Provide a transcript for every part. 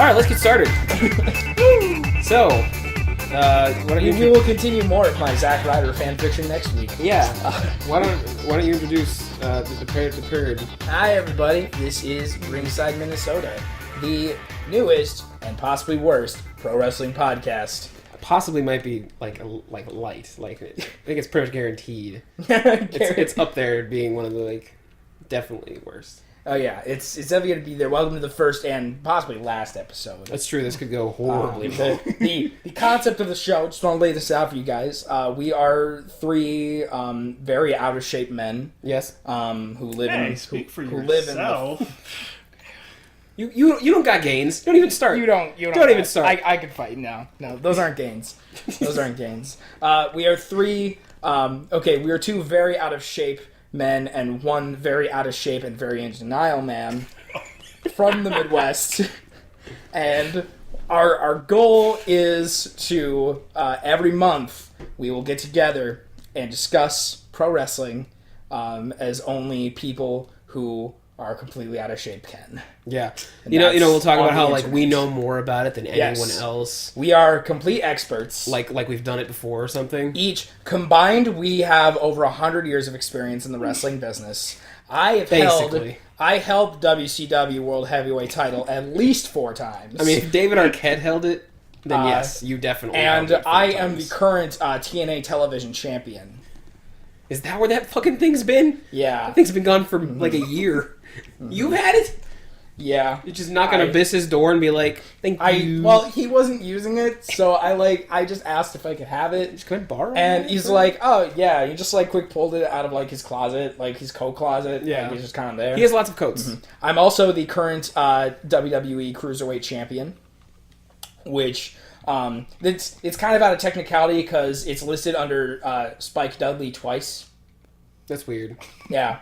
Alright, let's get started. So, why don't you... We will continue more of my Zack Ryder fanfiction next week. Yeah. Why don't you introduce the period? Hi, everybody. This is Ringside Minnesota, the newest and possibly worst pro wrestling podcast. Possibly might be like light. Like I think it's pretty much guaranteed. It's up there being one of the definitely worst. Oh yeah, it's definitely going to be there. Welcome to the first and possibly last episode. That's true. This could go horribly. The concept of the show, just want to lay this out for you guys. We are three very out of shape men. Yes. Who live in who live in You don't got gains. Don't even start. You don't even start. I could fight. No, those aren't gains. Those aren't gains. We are three. We are two very out of shape men and one very out of shape and very in denial man from the Midwest. And our goal is to every month we will get together and discuss pro wrestling as only people who are completely out of shape can. Yeah. You know, we'll talk about how we know more about it than Yes. anyone else. We are complete experts. Like we've done it before or something. Each combined, we have over 100 years of experience in the wrestling business. I held WCW World Heavyweight title at least 4 times. I mean, if David Arquette held it, then yes, you definitely held it 4 I times. am the current TNA television champion. Is that where that fucking thing's been? Yeah. That thing's been gone for like a year. You've had it? Yeah. You're just knock on Abyss's door and be like, thank you. Well, he wasn't using it, so I just asked if I could have it. Just couldn't borrow it? And he's like, oh, yeah. He just quick pulled it out of his closet, his coat closet. Yeah. He's just kind of there. He has lots of coats. Mm-hmm. I'm also the current WWE Cruiserweight champion, which it's kind of out of technicality because it's listed under Spike Dudley twice. That's weird. Yeah.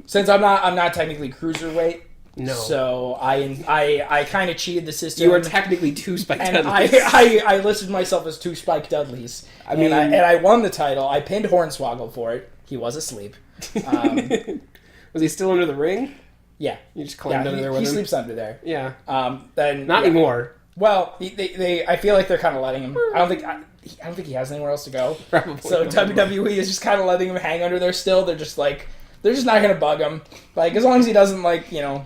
Since I'm not technically Cruiserweight. No. So I kind of cheated the system. You are technically 2 Spike and Dudleys. I listed myself as 2 Spike Dudleys. And I won the title. I pinned Hornswoggle for it. He was asleep. Was he still under the ring? Yeah. You just climbed under there with him? He sleeps under there. Yeah. Then Not anymore. Well, they I feel like they're kind of letting him. I don't think he has anywhere else to go. Probably. So WWE is just kind of letting him hang under there still. They're just not gonna bug him. As long as he doesn't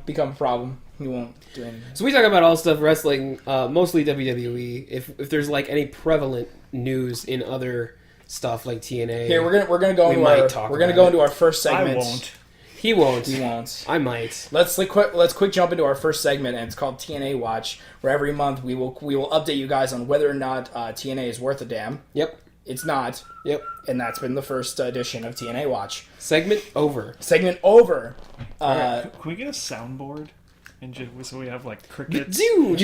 become a problem, he won't do anything. So we talk about all stuff wrestling, mostly WWE. If there's any prevalent news in other stuff like TNA, here we're gonna go into our first segment. I won't. He won't. He won't. I might. Let's quick jump into our first segment, and it's called TNA Watch, where every month we will update you guys on whether or not TNA is worth a damn. Yep. It's not. Yep. And that's been the first edition of TNA Watch. Segment over. Segment over. Can we get a soundboard? And so we have crickets. Dude,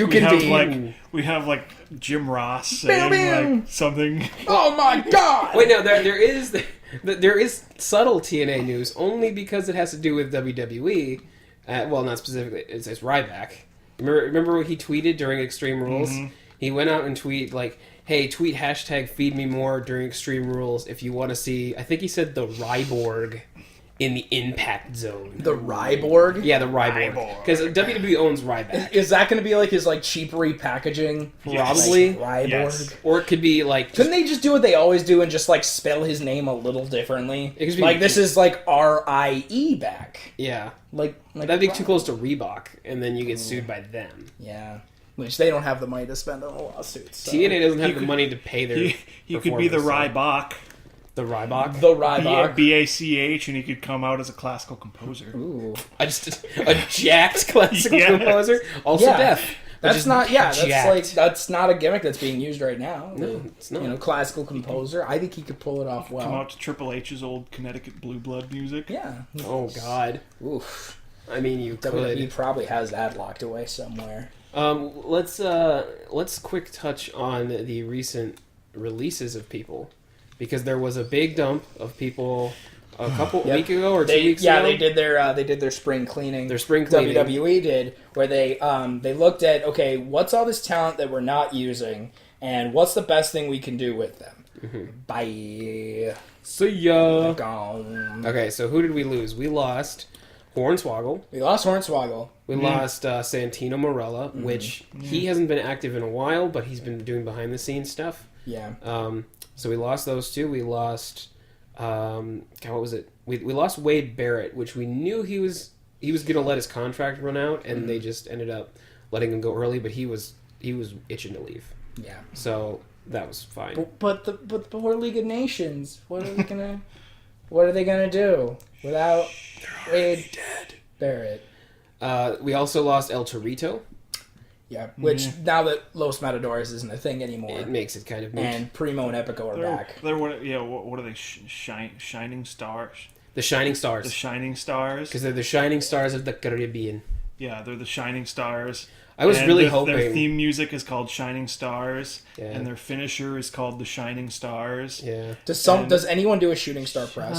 we have Jim Ross saying something. Oh my god! Wait, no, there is subtle TNA news only because it has to do with WWE. Well, not specifically. It's Ryback. Remember what he tweeted during Extreme Rules? Mm-hmm. He went out and tweeted hey, tweet #FeedMeMore during Extreme Rules if you want to see. I think he said the Ryborg in the Impact Zone. The Ryborg? Yeah, the Ryborg. Because WWE owns Ryback. Is that going to be his cheap repackaging? Probably. Ryborg. Yes. Or it could be Couldn't they just do what they always do and just spell his name a little differently? It could be, this is RIE back. Yeah. That'd be too close to Reebok, and then you get sued by them. Yeah. Which they don't have the money to spend on a lawsuit. So. TNA doesn't have the money to pay their He could be the Ryback. The Ryback? The Ryback. BACH, and he could come out as a classical composer. Ooh. A jacked classical composer? Also deaf. That's not that's not a gimmick that's being used right now. No, it's not. Classical composer. I think he could pull it off well. Come out to Triple H's old Connecticut Blue Blood music. Yeah. Oh god. Oof. I mean, you could. WWE probably has that locked away somewhere. Let's quick touch on the recent releases of people, because there was a big dump of people a couple week ago or 2 weeks ago. Yeah, they did their spring cleaning. Their spring cleaning. WWE did, where they looked at, okay, what's all this talent that we're not using, and what's the best thing we can do with them. Mm-hmm. Bye. See ya. Gone. Okay, so who did we lose? We lost Hornswoggle. We lost Hornswoggle. We lost Santino Marella, which he hasn't been active in a while, but he's been doing behind-the-scenes stuff. Yeah. So we lost those two. We lost... God, what was it? We lost Wade Barrett, which we knew he was going to let his contract run out, and they just ended up letting him go early, but he was itching to leave. Yeah. So that was fine. But we're League of Nations. What are they gonna do without Wade Barrett? We also lost El Torito. Yeah, which now that Los Matadores isn't a thing anymore, It makes it kind of moot. and Primo and Epico are back. They're what are they? Shining stars. The Shining Stars. The Shining Stars. Because they're the Shining Stars of the Caribbean. Yeah, they're the Shining Stars. I was really hoping... Their theme music is called Shining Stars, Yeah. and their finisher is called the Shining Stars. Yeah. Does anyone do a shooting star press?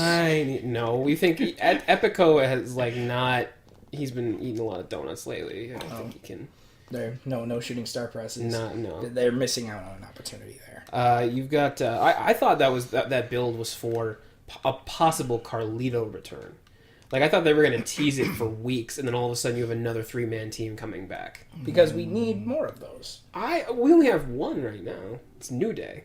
No, we think Epico has not. He's been eating a lot of donuts lately. I don't think he can. There, no shooting star presses. No. They're missing out on an opportunity there. You've got. I thought that build was for a possible Carlito return. Like, I thought they were going to tease it for weeks, and then all of a sudden you have another 3-man team coming back. Because we need more of those. We only have one right now. It's New Day.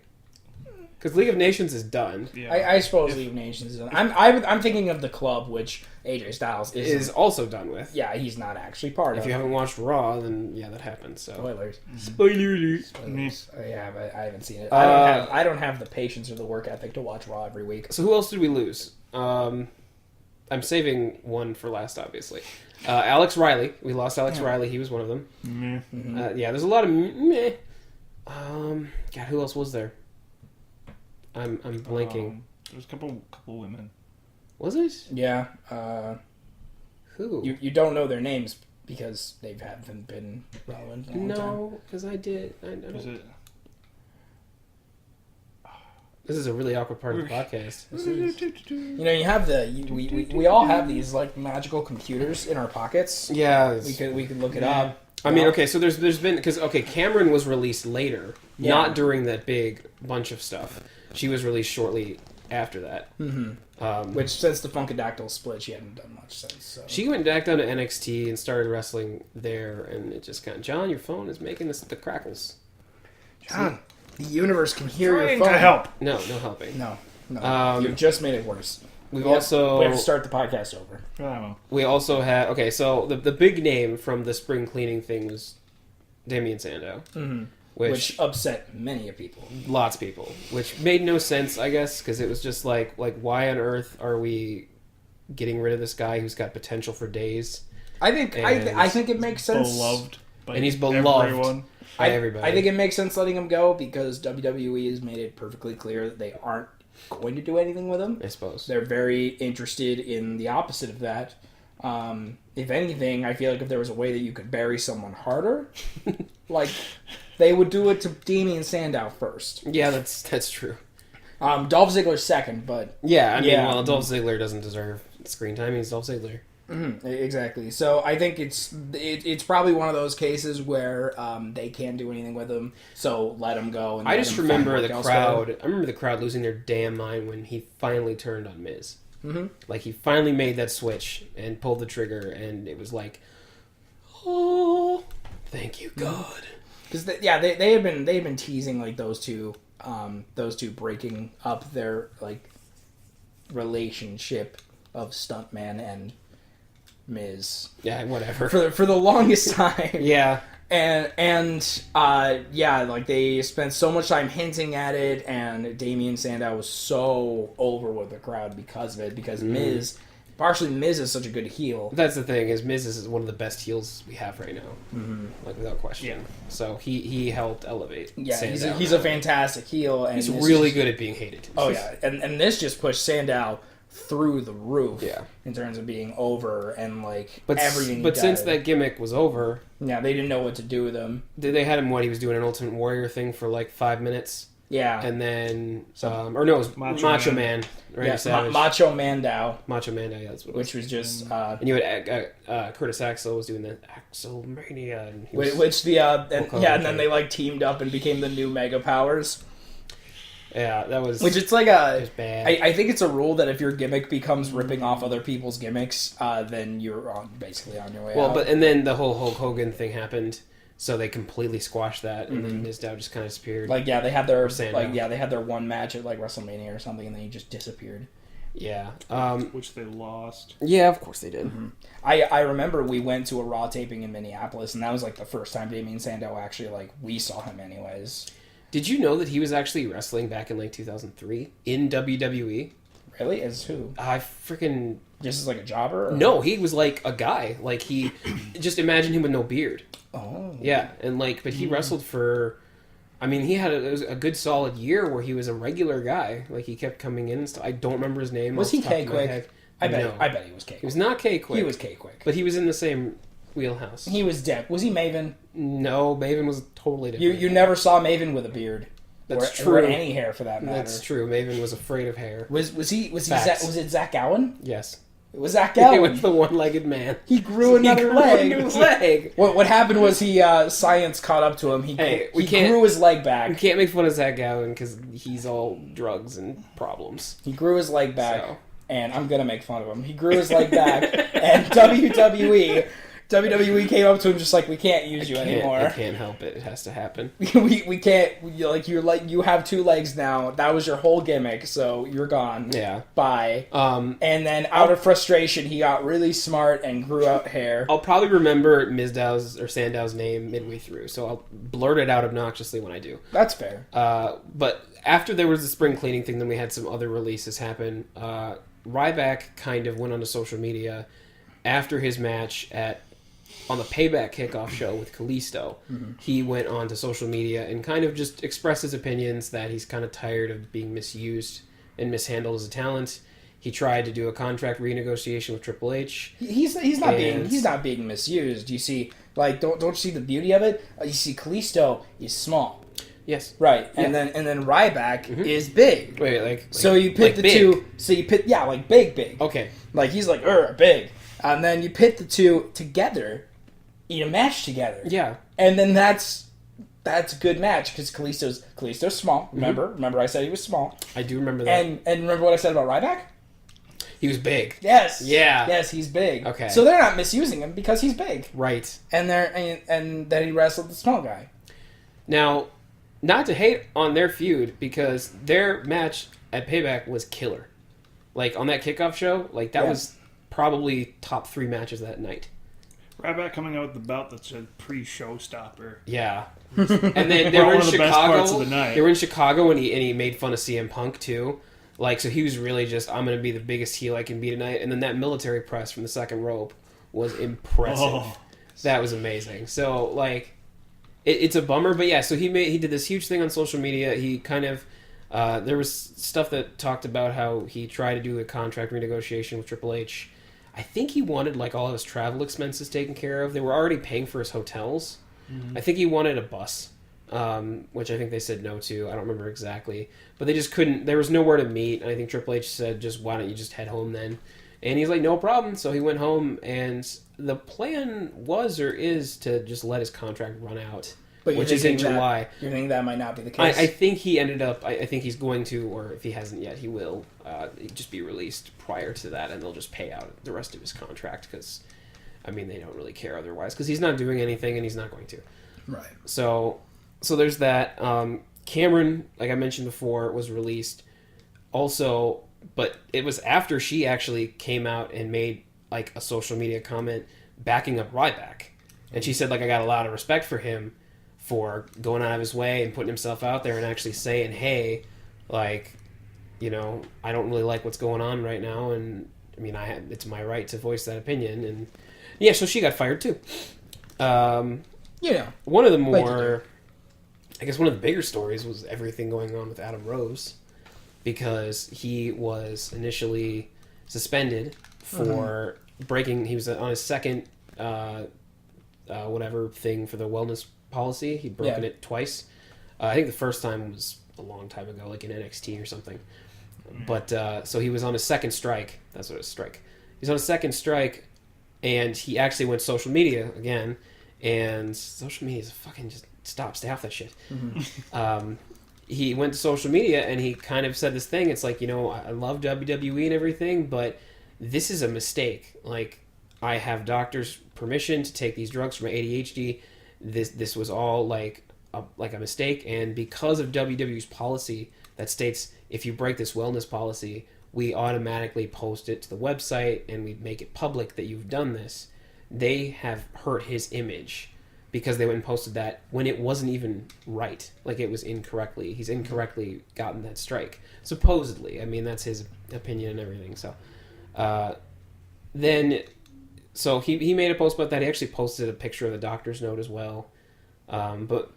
Because League of Nations is done. Yeah. I suppose League of Nations is done. I'm thinking of the club, which AJ Styles Is also done with. Yeah, he's not actually part of. If you haven't watched Raw, then yeah, that happened. So Spoilers. Spoiler alert. Spoilers. Yeah, but I haven't seen it. I don't have the patience or the work ethic to watch Raw every week. So who else did we lose? I'm saving one for last, obviously. Alex Riley. We lost Alex Riley. He was one of them. Yeah, there's a lot of meh. God, who else was there? I'm blanking. There's a couple women. Was it? Yeah. Who? You don't know their names because they haven't been relevant in a long time. No, because I did. I don't. Is it? This is a really awkward part of the podcast. You know, you have we all have these like magical computers in our pockets. Yeah. We could look it up. I mean, okay, so there's been because Cameron was released later, not during that big bunch of stuff. She was released shortly after that. Mm-hmm. Which since the Funkadactyl split, she hadn't done much since. So. She went back down to NXT and started wrestling there, and it just John, your phone is making the crackles. John, the universe can hear your Trying phone. to help. No helping. No. You just made it worse. We have to start the podcast over. Oh. We also had so the big name from the spring cleaning thing was Damian Sandow, which upset many people. Lots of people, which made no sense, I guess, because it was just like why on earth are we getting rid of this guy who's got potential for days? I think it makes sense. Beloved by and he's beloved everyone. by everybody. I think it makes sense letting him go because WWE has made it perfectly clear that they aren't going to do anything with him. I suppose they're very interested in the opposite of that. If anything, I feel like if there was a way that you could bury someone harder, like they would do it to Damian Sandow first. Yeah, that's true. Dolph Ziggler second, but yeah, I mean, well, Dolph Ziggler doesn't deserve screen time. He's Dolph Ziggler. Exactly. So I think it's probably one of those cases where they can't do anything with him, so let him go. And I just remember the crowd. I remember the crowd losing their damn mind when he finally turned on Miz. Mm-hmm. Like he finally made that switch and pulled the trigger, and it was like, oh, thank you, God. Because they have been teasing like those two breaking up their like relationship of stuntman and Miz. Yeah, whatever. For the longest time. Yeah. And like they spent so much time hinting at it, and Damian Sandow was so over with the crowd because of it. Because Miz is such a good heel. That's the thing is Miz is one of the best heels we have right now, like without question. Yeah. So he helped elevate. Yeah, Sandow. he's a fantastic heel, and he's really good at being hated. Oh yeah, and this just pushed Sandow through the roof. Yeah. In terms of being over and like but everything. But since that gimmick was over, yeah, they didn't know what to do with him. They had him he was doing an Ultimate Warrior thing for like 5 minutes. Yeah. And then it was Macho Man. Right? Yeah, Macho Mandow. Macho Mandow, yeah, that's what it was. Which was just and you had Curtis Axel was doing the Axelmania, and and then they like teamed up and became the new Mega Powers. Yeah, that was... Which it's like it was bad. I think it's a rule that if your gimmick becomes ripping off other people's gimmicks, then you're basically on your way out. But and then the whole Hulk Hogan thing happened, so they completely squashed that, and then Mizdow just kind of disappeared. Like, yeah, they had their Sandow. they had their one match at like WrestleMania or something, and then he just disappeared. Yeah. Which they lost. Yeah, of course they did. I remember we went to a Raw taping in Minneapolis, and that was like the first time Damien Sandow actually, like, we saw him anyways. Did you know that he was actually wrestling back in like 2003 in WWE? Really? As who? I freaking... Just as like a jobber? Or? No, he was like a guy. Like, he... Just imagine him with no beard. Oh. Yeah, and like, but he wrestled for... I mean, he had it was a good solid year where he was a regular guy. Like, he kept coming in and stuff. I don't remember his name. Was he K-Quick? I bet he was K-Quick. He was not K-Quick. He was K-Quick. But he was in the same wheelhouse. He was Depp. Was he Maven? No, Maven was totally different. You never saw Maven with a beard. That's or, true. Or any hair for that matter. That's true. Maven was afraid of hair. Was it Zach Gowen? Yes. It was Zach Gowen. He was the one-legged man. He grew another leg. A new leg. What happened was science caught up to him. He grew his leg back. We can't make fun of Zach Gowen because he's all drugs and problems. He grew his leg back, So. and I'm gonna make fun of him. He grew his leg back, and WWE came up to him just like, we can't use you anymore. I can't help it. It has to happen. we can't. You have two legs now. That was your whole gimmick, so you're gone. Yeah. Bye. And then out of frustration, he got really smart and grew out hair. I'll probably remember Mizdow's or Sandow's name midway through, so I'll blurt it out obnoxiously when I do. That's fair. But after there was the spring cleaning thing, then we had some other releases happen. Ryback kind of went onto social media after his match on the Payback kickoff show with Kalisto. He went on to social media and kind of just expressed his opinions that he's kind of tired of being misused and mishandled as a talent. He tried to do a contract renegotiation with Triple H. He's not being misused. You see, like, don't you see the beauty of it? You see, Kalisto is small. Yes. Right. Yeah. And then Ryback is big. Wait, like so you pit like the big. two. So you pit like big. Okay. Like he's like big, and then you pit the two together, eat a match together. Yeah. And then that's a good match because Kalisto's small. Remember I said he was small. I do remember that. And remember what I said about Ryback? He was big. Yes. Yeah. Yes, he's big. Okay. So they're not misusing him because he's big. Right. And then he wrestled the small guy. Now, not to hate on their feud, because their match at Payback was killer. Like, on that kickoff show, like, that was probably top 3 matches that night. Ryback coming out with the belt that said pre-showstopper. Yeah. And then they were in one of the best Chicago. parts of the night. They were in Chicago, and he made fun of CM Punk, too. Like, so he was really just, I'm going to be the biggest heel I can be tonight. And then that military press from the second rope was impressive. Oh. That was amazing. So, like... It's a bummer, but yeah, so he did this huge thing on social media. He kind of, there was stuff that talked about how he tried to do a contract renegotiation with Triple H. I think he wanted, like, all of his travel expenses taken care of. They were already paying for his hotels. Mm-hmm. I think he wanted a bus, which I think they said no to. I don't remember exactly. But they just couldn't, there was nowhere to meet. And I think Triple H said, just, why don't you just head home then? And he's like, no problem. So he went home, and the plan was or is to just let his contract run out, which is in July. You think that might not be the case? I think he ended up, I think he's going to, or if he hasn't yet, he will just be released prior to that, and they'll just pay out the rest of his contract because, I mean, they don't really care otherwise because he's not doing anything and he's not going to. Right. So there's that. Cameron, like I mentioned before, was released. Also... But it was after she actually came out and made, like, a social media comment backing up Ryback. And she said, like, I got a lot of respect for him for going out of his way and putting himself out there and actually saying, hey, like, you know, I don't really like what's going on right now. And, I mean, it's my right to voice that opinion. And, yeah, so she got fired, too. One of the more, I guess one of the bigger stories was everything going on with Adam Rose. Because he was initially suspended for breaking... He was on his second whatever thing for the wellness policy. He'd broken it twice. I think the first time was a long time ago, like in NXT or something. But so he was on his second strike. That's what it was, strike. He's on his second strike, and he actually went social media again. And social media is fucking just... Stay off that shit. he went to social media and he kind of said this thing. It's like, I love WWE and everything, but this is a mistake. Like, I have doctor's permission to take these drugs for my ADHD. This was all like a mistake, and because of WWE's policy that states if you break this wellness policy, we automatically post it to the website and we make it public that you've done this. They have hurt his image because they went and posted that when it wasn't even right. Like, it was incorrectly. He's incorrectly gotten that strike. Supposedly. I mean, that's his opinion and everything. So, So he made a post about that. He actually posted a picture of the doctor's note as well. But,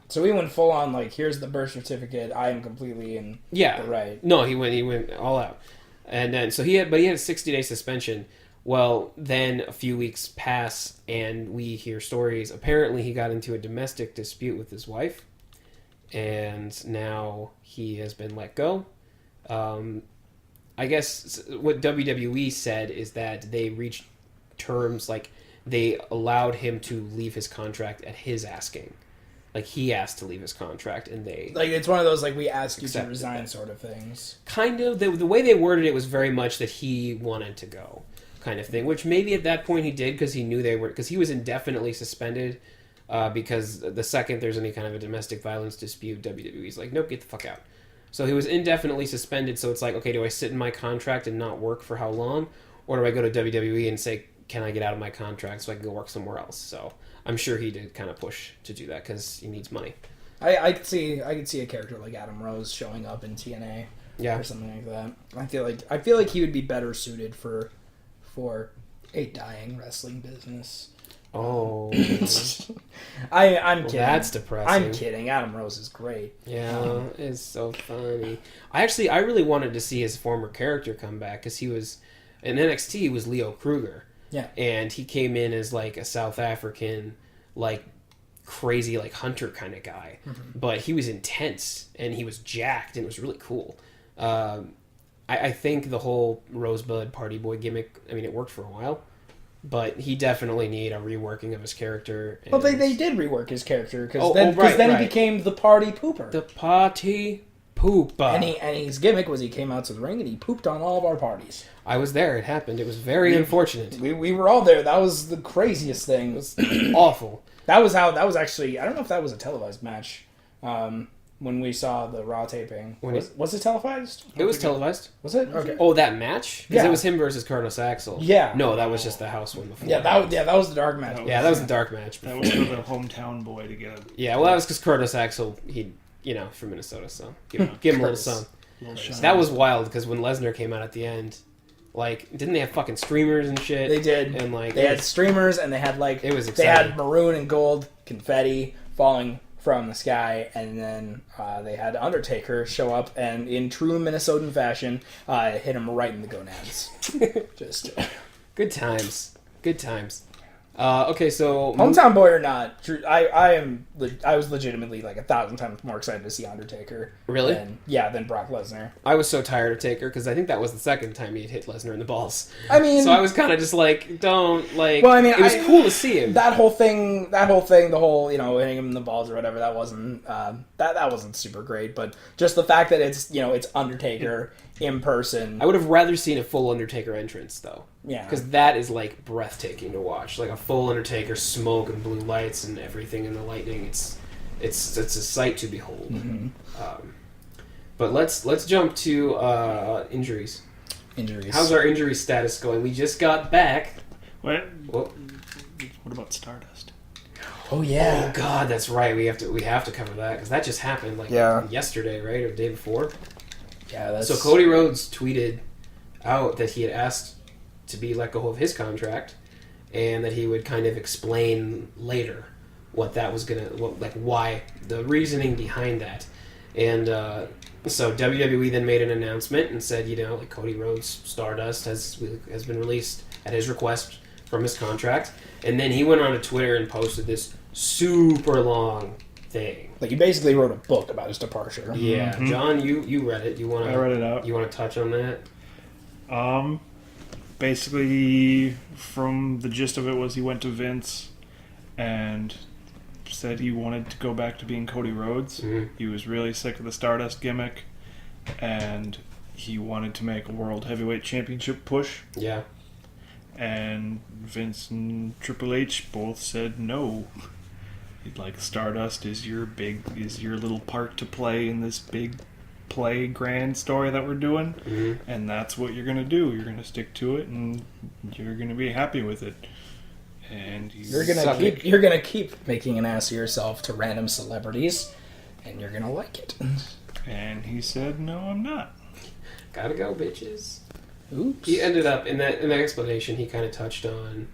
So he went full on, like, here's the birth certificate. I am completely in the right. No, he went all out. And then, he had a 60-day suspension. Well, then a few weeks pass and we hear stories. Apparently he got into a domestic dispute with his wife. And now he has been let go. I guess what WWE said is that they reached terms, like, they allowed him to leave his contract at his asking. Like, he asked to leave his contract, and they... Like, it's one of those, like, we ask you to resign sort of things. Kind of. The way they worded it was very much that he wanted to go, kind of thing. Which maybe at that point he did, because he knew they were... Because he was indefinitely suspended, because the second there's any kind of a domestic violence dispute, WWE's like, nope, get the fuck out. So he was indefinitely suspended, so it's like, okay, do I sit in my contract and not work for how long? Or do I go to WWE and say, can I get out of my contract so I can go work somewhere else? So I'm sure he did kind of push to do that because he needs money. I could see a character like Adam Rose showing up in TNA, or something like that. I feel like he would be better suited for a dying wrestling business. Oh, I'm kidding. That's depressing. I'm kidding. Adam Rose is great. Yeah, it's so funny. I really wanted to see his former character come back because he was in NXT. He was Leo Kruger. Yeah. And he came in as like a South African, like crazy, like hunter kind of guy. Mm-hmm. But he was intense and he was jacked and it was really cool. I think the whole Rosebud Party Boy gimmick, I mean, it worked for a while. But he definitely needed a reworking of his character. Well, they did rework his character because then he became the Party Pooper. The Party Pooper. And his gimmick was he came out to the ring and he pooped on all of our parties. I was there. It happened. It was very unfortunate. We were all there. That was the craziest thing. It was awful. That was actually, I don't know if that was a televised match. When we saw the Raw taping. Was it televised? It was televised. Was it? Okay. Oh, that match? Because Yeah. it was him versus Curtis Axel. Yeah. No, that was just the house one before. Yeah, that was the dark match. That was the dark match. That was for the hometown boy to get. Yeah, well, that was because Curtis Axel, from Minnesota, so give him a little something. That was wild because when Lesnar came out at the end, like, didn't they have fucking streamers and shit? They did. And like they had streamers and they had like it was they exciting. had maroon and gold confetti falling from the sky, and then they had Undertaker show up and in true Minnesotan fashion hit him right in the gonads. Just good times. Okay, so hometown boy or not, I was legitimately like 1,000 times more excited to see Undertaker. Really? Than Brock Lesnar. I was so tired of Taker because I think that was the second time he'd hit Lesnar in the balls. I mean, so I was kind of just like, don't like. Well, I mean, it was cool to see him. That whole thing, the whole hitting him in the balls or whatever, that wasn't that wasn't super great. But just the fact that it's Undertaker in person. I would have rather seen a full Undertaker entrance though. Yeah, because that is like breathtaking to watch, like a full Undertaker, smoke and blue lights and everything in the lightning. It's a sight to behold. Mm-hmm. But let's jump to injuries. How's our injury status going? We just got back. What? What About Stardust? Oh yeah. Oh god, that's right. We have to cover that because that just happened yesterday, right, or the day before. Yeah. So Cody Rhodes tweeted out that he had asked to be let go of his contract, and that he would kind of explain later what that was why the reasoning behind that. And so WWE then made an announcement and said, Cody Rhodes Stardust has been released at his request from his contract, and then he went on to Twitter and posted this super long thing. Like he basically wrote a book about his departure. Yeah, mm-hmm. John, you read it. I read it out. You want to touch on that? Basically, from the gist of it was he went to Vince and said he wanted to go back to being Cody Rhodes. He was really sick of the Stardust gimmick, and he wanted to make a World Heavyweight Championship push. Yeah. And Vince and Triple H both said no. Like, Stardust is your little part to play in this big grand story that we're doing, and that's what you're gonna do. You're gonna stick to it, and you're gonna be happy with it. And you're gonna keep making an ass of yourself to random celebrities, and you're gonna like it. And he said, "No, I'm not." Gotta go, bitches. Oops. He ended up in that explanation. He kind of touched on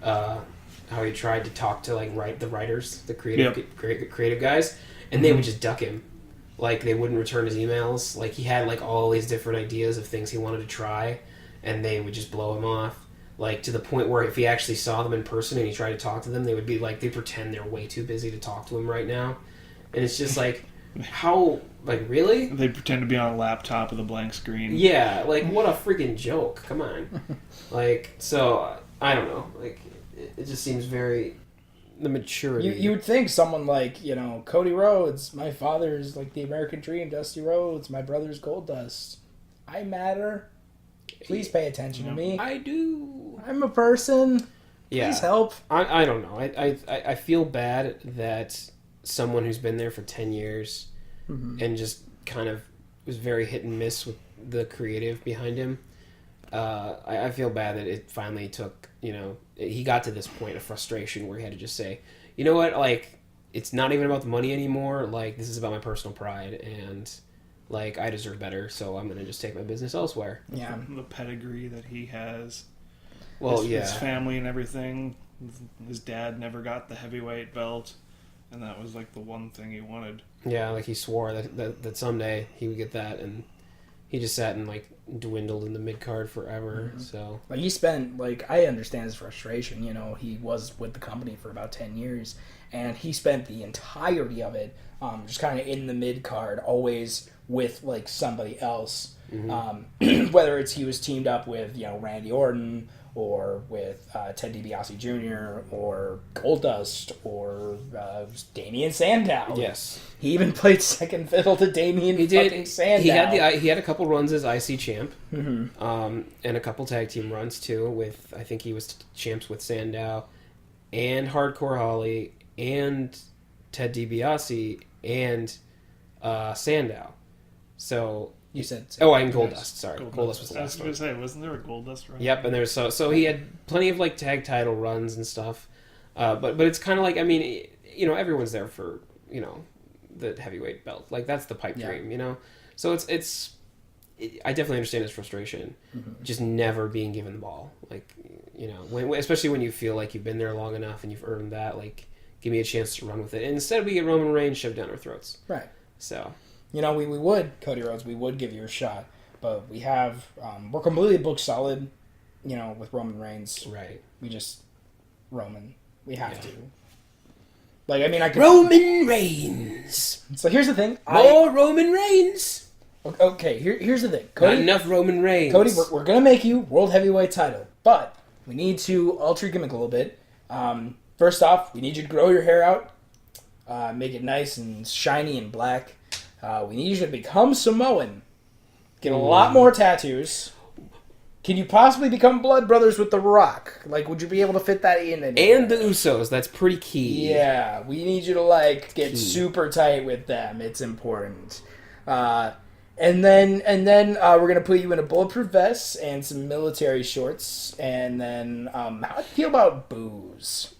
how he tried to talk to the writers, the creative guys, and they would just duck him. Like, they wouldn't return his emails. Like, he had all these different ideas of things he wanted to try, and they would just blow him off. Like, to the point where if he actually saw them in person and he tried to talk to them, they would be like, they pretend they're way too busy to talk to him right now. And it's just like, how, really? They pretend to be on a laptop with a blank screen. Yeah, what a freaking joke. Come on. So, I don't know. It just seems very... The maturity. You would think someone like, Cody Rhodes, my father's the American Dream, Dusty Rhodes, my brother's Goldust. I matter. Please pay attention to me. I do. I'm a person. Yeah. Please help. I don't know. I feel bad that someone who's been there for 10 years and just kind of was very hit and miss with the creative behind him. I feel bad that it finally took, he got to this point of frustration where he had to just say, you know what, it's not even about the money anymore. This is about my personal pride, and I deserve better, so I'm going to just take my business elsewhere. Yeah. The pedigree that he has. Well, his family and everything. His dad never got the heavyweight belt, and that was the one thing he wanted. Yeah, he swore that someday he would get that, and he just sat and dwindled in the mid card forever. So he spent I understand his frustration. He was with the company for about 10 years, and he spent the entirety of it just kind of in the mid card, always with somebody else. Whether it's he was teamed up with Randy Orton, or with Ted DiBiase Jr. or Goldust, or Damien Sandow. Yes, he even played second fiddle to Damien fucking Sandow. He had a couple runs as IC champ, and a couple tag team runs too. With I think he was champs with Sandow, and Hardcore Holly, and Ted DiBiase, and Sandow. So. You said... Oh, and Goldust. Sorry. Goldust was the last one. I was going to say, wasn't there a Goldust run? Yep, and there's so he had plenty of tag title runs and stuff. But it's kind of everyone's there for, the heavyweight belt. That's the pipe dream, So I definitely understand his frustration. Just never being given the ball. Especially when you feel like you've been there long enough and you've earned that, give me a chance to run with it. And instead we get Roman Reigns shoved down our throats. Right. So... we would, Cody Rhodes, we would give you a shot. But we have, we're completely booked solid, with Roman Reigns. Right. We just, Roman. We have to. I could... Roman Reigns! So here's the thing. More Roman Reigns! Okay, here's the thing. Cody, not enough Roman Reigns. Cody, we're going to make you World Heavyweight title. But we need to alter your gimmick a little bit. First off, we need you to grow your hair out. Make it nice and shiny and black. We need you to become Samoan. Get a lot more tattoos. Can you possibly become blood brothers with The Rock? Would you be able to fit that in? And the Usos. That's pretty key. Yeah, we need you to get super tight with them. It's important. And then we're gonna put you in a bulletproof vest and some military shorts. And then how do you feel about booze?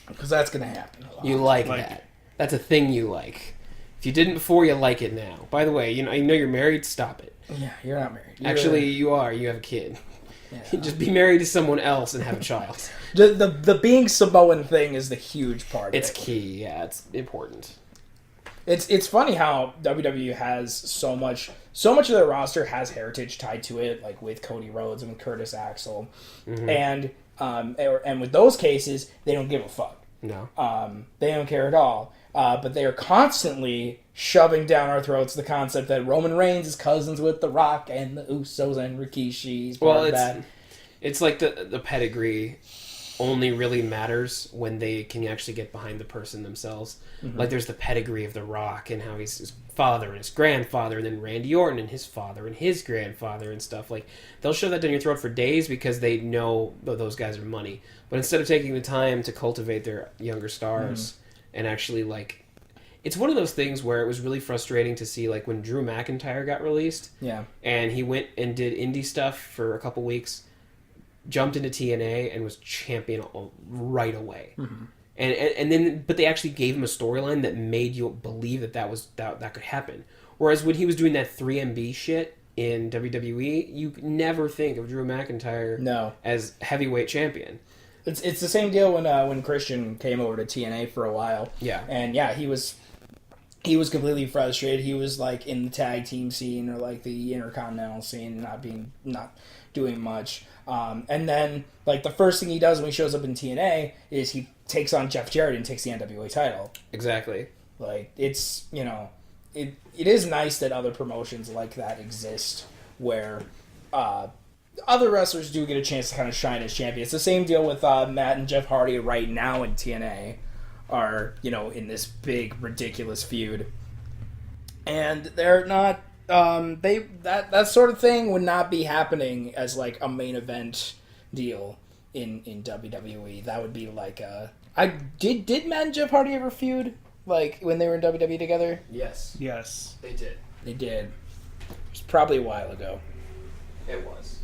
Because that's gonna happen a lot. You like that? That's a thing you like. If you didn't before, you like it now. By the way, I know you're married. Stop it. Yeah, you're not married. Actually, you are. You have a kid. Yeah. Just be married to someone else and have a child. The being Samoan thing is the huge part. It's key. Yeah, it's important. It's funny how WWE has so much of their roster has heritage tied to it, with Cody Rhodes and with Curtis Axel, and with those cases they don't give a fuck. No. They don't care at all. But they are constantly shoving down our throats the concept that Roman Reigns is cousins with The Rock and the Usos and Rikishi's. Well, it's the pedigree only really matters when they can actually get behind the person themselves. Like there's the pedigree of The Rock and how he's his father and his grandfather, and then Randy Orton and his father and his grandfather and stuff. Like they'll shove that down your throat for days because they know those guys are money. But instead of taking the time to cultivate their younger stars and actually like, it's one of those things where it was really frustrating to see like when Drew McIntyre got released. Yeah. And he went and did indie stuff for a couple weeks, jumped into TNA and was champion right away. And then, but they actually gave him a storyline that made you believe that could happen. Whereas when he was doing that 3MB shit in WWE, you never think of Drew McIntyre as heavyweight champion. It's the same deal when Christian came over to TNA for a while. Yeah. And yeah, he was completely frustrated. He was like in the tag team scene or like the intercontinental scene, not doing much. And then like the first thing he does when he shows up in TNA is he takes on Jeff Jarrett and takes the NWA title. Exactly. Like it's, it is nice that other promotions like that exist where other wrestlers do get a chance to kind of shine as champions. It's the same deal with Matt and Jeff Hardy right now in TNA are, in this big ridiculous feud. And they're not that sort of thing would not be happening as like a main event deal in WWE. That would be like did Matt and Jeff Hardy ever feud like when they were in WWE together? Yes. They did. It was probably a while ago. It was.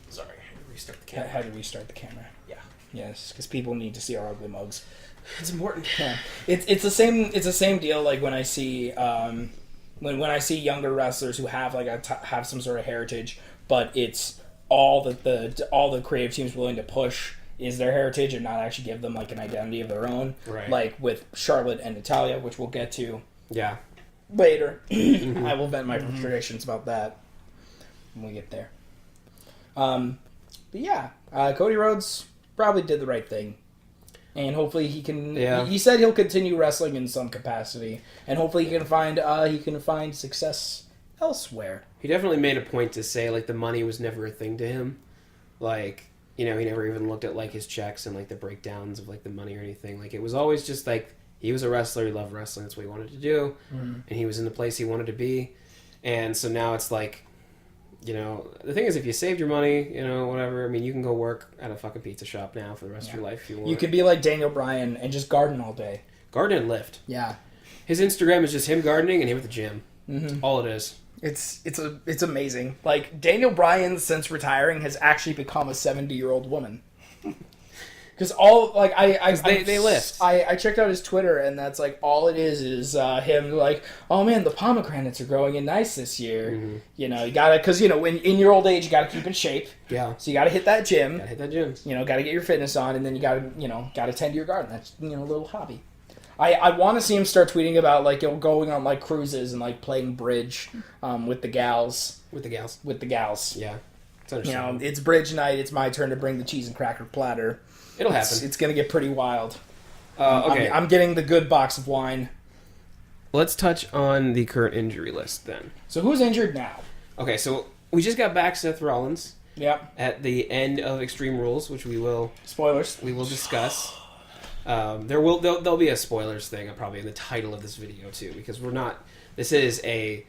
Sorry, I had to restart the camera. How to restart the camera? Yeah. Yes, because people need to see our ugly mugs. It's important. Yeah. It's the same deal. Like when I see when I see younger wrestlers who have like have some sort of heritage, but it's all that the creative team's willing to push is their heritage and not actually give them like an identity of their own. Right. Like with Charlotte and Natalya, which we'll get to. Yeah. Later. I will vent my frustrations about that when we get there. But yeah, Cody Rhodes probably did the right thing. And hopefully he can. Yeah. He said he'll continue wrestling in some capacity, and hopefully he can find success elsewhere. He definitely made a point to say like the money was never a thing to him. Like he never even looked at like his checks and like the breakdowns of like the money or anything. Like it was always just like he was a wrestler. He loved wrestling. That's what he wanted to do, and he was in the place he wanted to be. And so now it's like. The thing is, if you saved your money, whatever, I mean, you can go work at a fucking pizza shop now for the rest of your life if you want. You could be like Daniel Bryan and just garden all day. Garden and lift. Yeah. His Instagram is just him gardening and him at the gym. All it is. It's amazing. Like, Daniel Bryan, since retiring, has actually become a 70-year-old woman. Because they lift. I checked out his Twitter, and that's like all it is him like, oh man, the pomegranates are growing in nice this year. You gotta, because when in your old age you gotta keep in shape. Yeah. So you gotta hit that gym. Gotta get your fitness on, and then you gotta tend to your garden. That's a little hobby. I want to see him start tweeting about like going on like cruises and like playing bridge with the gals. With the gals. Yeah. It's bridge night. It's my turn to bring the cheese and cracker platter. It'll happen. It's going to get pretty wild. Okay. I'm getting the good box of wine. Let's touch on the current injury list then. So who's injured now? Okay, so we just got back Seth Rollins. Yep. At the end of Extreme Rules, which we will... Spoilers. We will discuss. There'll be a spoilers thing probably in the title of this video too, because this is a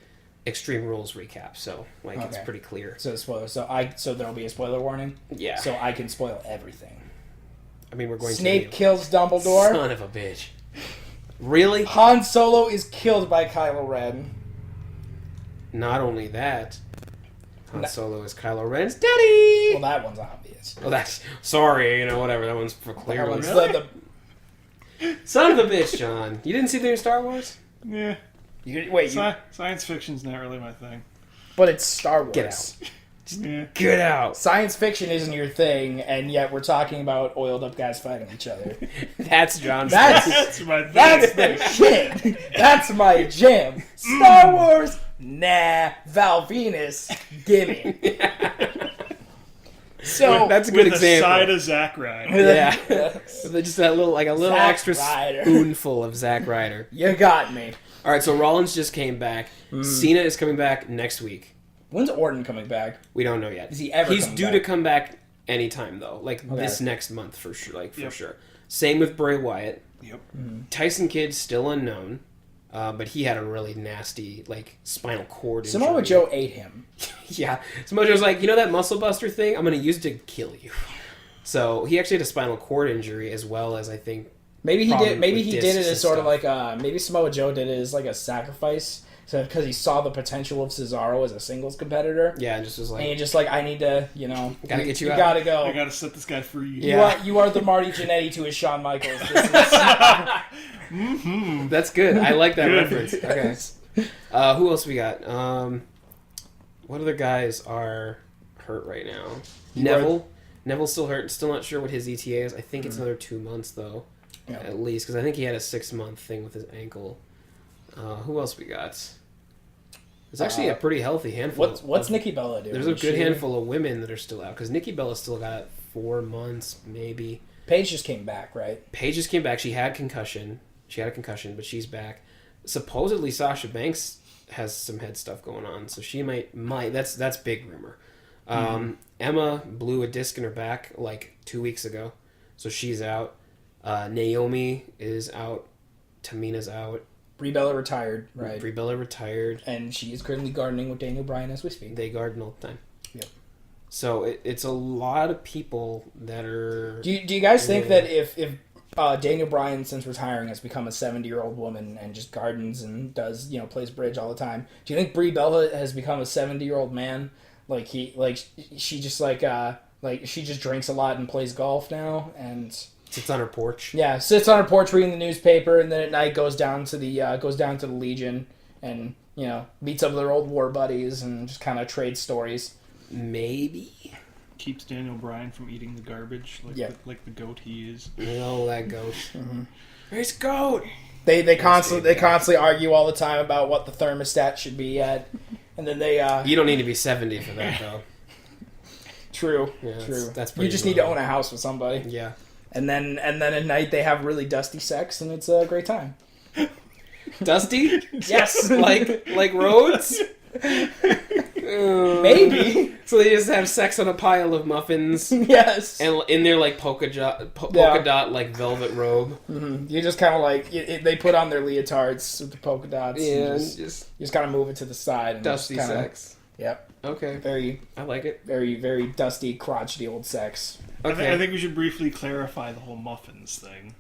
Extreme Rules recap, so It's pretty clear. So spoilers. So there'll be a spoiler warning? Yeah. So I can spoil everything. I mean, we're going Snape kills Dumbledore. Son of a bitch. Really? Han Solo is killed by Kylo Ren. Not only that, Han Solo is Kylo Ren's daddy! Well, that one's obvious. Well, that's... Sorry, whatever. That one's for clear. Really? Son of a bitch, John. You didn't see the new Star Wars? Yeah. Science fiction's not really my thing. But it's Star Wars. Get out. Get out. Science fiction isn't your thing, and yet we're talking about oiled up guys fighting each other. That's John's That's my thing. That's the shit. That's my jam. Star Wars? Nah. Val Venus? Gimme. So that's a good example. With a side of Zack Ryder. Yeah. Just that little, a little Zack extra Ryder. spoonful of Zack Ryder. You got me. All right, so Rollins just came back. Cena is coming back next week. When's Orton coming back? We don't know yet. Is he ever? He's due to come back anytime though. Like this next month for sure. Like for sure. Same with Bray Wyatt. Yep. Tyson Kidd still unknown, but he had a really nasty like spinal cord injury. Samoa Joe ate him. Yeah, Samoa Joe's like, you know that muscle buster thing? I'm going to use it to kill you. So he actually had a spinal cord injury as well as I think. Maybe he did. Maybe he did it as sort of stuff. like maybe Samoa Joe did it as like a sacrifice. So because he saw the potential of Cesaro as a singles competitor. Yeah, and just was like, and he just like, I need to, gotta get you out. Gotta go. I gotta set this guy free. Yeah. You are the Marty Jannetty to his Shawn Michaels. This is... That's good. I like that Good. reference. Okay. Who else we got? What other guys are hurt right now? Neville. Neville's still hurt. Still not sure what his ETA is. I think it's another 2 months though, at least, because I think he had a 6-month thing with his ankle. Who else we got? There's actually a pretty healthy handful. What's Nikki Bella doing? There's a good handful of women that are still out because Nikki Bella still got 4 months maybe. Paige just came back, right? Paige just came back. She had concussion. She had a concussion, but she's back. Supposedly Sasha Banks has some head stuff going on, so she might. That's big rumor. Emma blew a disc in her back like 2 weeks ago, so she's out. Naomi is out. Tamina's out. Brie Bella retired, right? Brie Bella retired. And she is currently gardening with Daniel Bryan as we speak. They garden all the time. Yep. So it's a lot of people that are... Do you guys think that if Daniel Bryan, since retiring, has become a 70-year-old woman and just gardens and does, plays bridge all the time, do you think Brie Bella has become a 70-year-old man? She just she just drinks a lot and plays golf now and... Sits on her porch. Yeah, sits on her porch reading the newspaper, and then at night goes down to the Legion, and meets up with her old war buddies and just kind of trades stories. Maybe Keeps Daniel Bryan from eating the garbage like the goat he is. No, that goat. Where's goat? They constantly argue all the time about what the thermostat should be at, and then they You don't need to be 70 for that though. True. Yeah, True. That's pretty you just need to own a house with somebody. Yeah. And then at night they have really dusty sex, and it's a great time. Dusty? Yes. like roads? Maybe. So they just have sex on a pile of muffins. Yes. And in their like polka dot like velvet robe. Mm-hmm. You just kind of they put on their leotards with the polka dots. Yeah, and just kind of move it to the side. And dusty just kinda, sex. Yep. Okay. I like it. Very, very dusty, crotchety old sex. Okay. I think we should briefly clarify the whole muffins thing.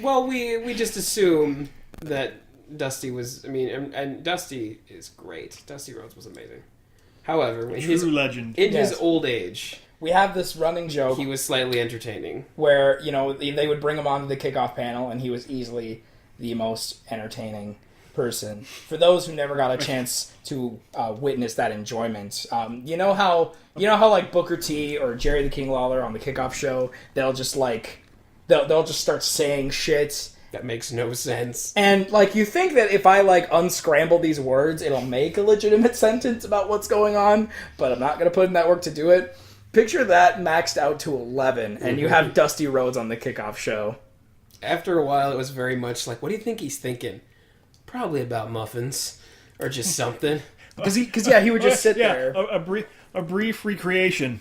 Well, we just assume that Dusty was... I mean, and Dusty is great. Dusty Rhodes was amazing. However, in Legend. In his old age... We have this running joke... He was slightly entertaining. Where, they would bring him onto the kickoff panel, and he was easily the most entertaining person. For those who never got a chance to witness that enjoyment, you know how like Booker T or Jerry the King Lawler on the kickoff show, they'll just they'll just start saying shit that makes no sense. And you think that if I unscramble these words, it'll make a legitimate sentence about what's going on, but I'm not gonna put in that work to do it. Picture that maxed out to 11, and you have Dusty Rhodes on the kickoff show. After a while, it was very much like, what do you think he's thinking? Probably about muffins or just something. Because he would just sit there. A brief recreation.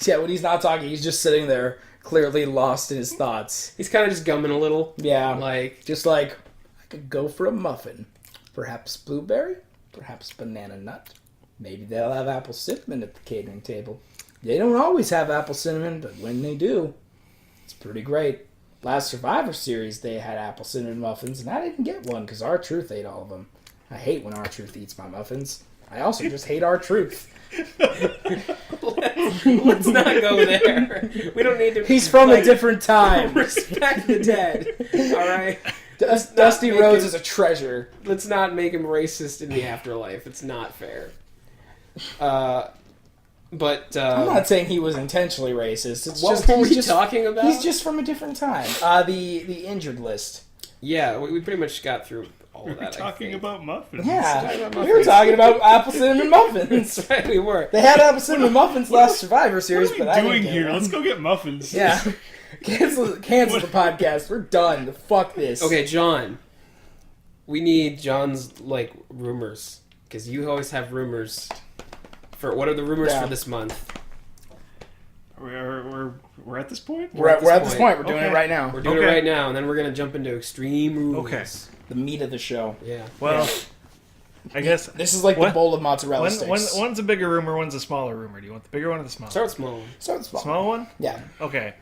Yeah, when he's not talking, he's just sitting there, clearly lost in his thoughts. He's kind of just gumming a little. Yeah, I could go for a muffin. Perhaps blueberry, perhaps banana nut. Maybe they'll have apple cinnamon at the catering table. They don't always have apple cinnamon, but when they do, it's pretty great. Last Survivor Series, they had apple cinnamon muffins, and I didn't get one because R-Truth ate all of them. I hate when R-Truth eats my muffins. I also just hate R-Truth. Let's not go there. We don't need to... He's from a different time. Respect the dead. All right? Dusty Rhodes is a treasure. Let's not make him racist in the afterlife. It's not fair. But I'm not saying he was intentionally racist. It's what were we talking about? He's just from a different time. The injured list. Yeah, we pretty much got through all of that. We were talking about muffins. Yeah, we were talking about apple cinnamon muffins. That's right, we were. They had apple cinnamon muffins last Survivor Series, What are we but doing here? Let's go get muffins. Yeah, cancel the podcast. We're done. Fuck this. Okay, John. We need John's rumors. because you always have rumors. What are the rumors for this month? We're at this point? We're at this point. We're doing Okay. it right now. We're doing it right now, and then we're going to jump into Extreme Rules. Okay. The meat of the show. Yeah. Well, I guess... This is like the bowl of mozzarella sticks. One's a bigger rumor, one's a smaller rumor. Do you want the bigger one or the smaller? Start small. Start small. Small one? Yeah. Okay.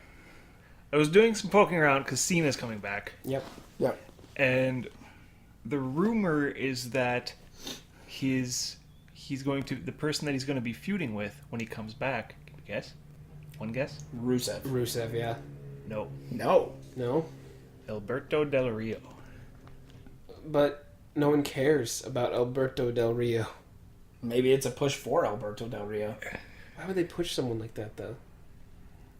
I was doing some poking around because Cena's coming back. Yep. And the rumor is that he's going to... The person that he's going to be feuding with when he comes back... Can you guess? One guess? Rusev, yeah. No. No? Alberto Del Rio. But no one cares about Alberto Del Rio. Maybe it's a push for Alberto Del Rio. Why would they push someone like that, though?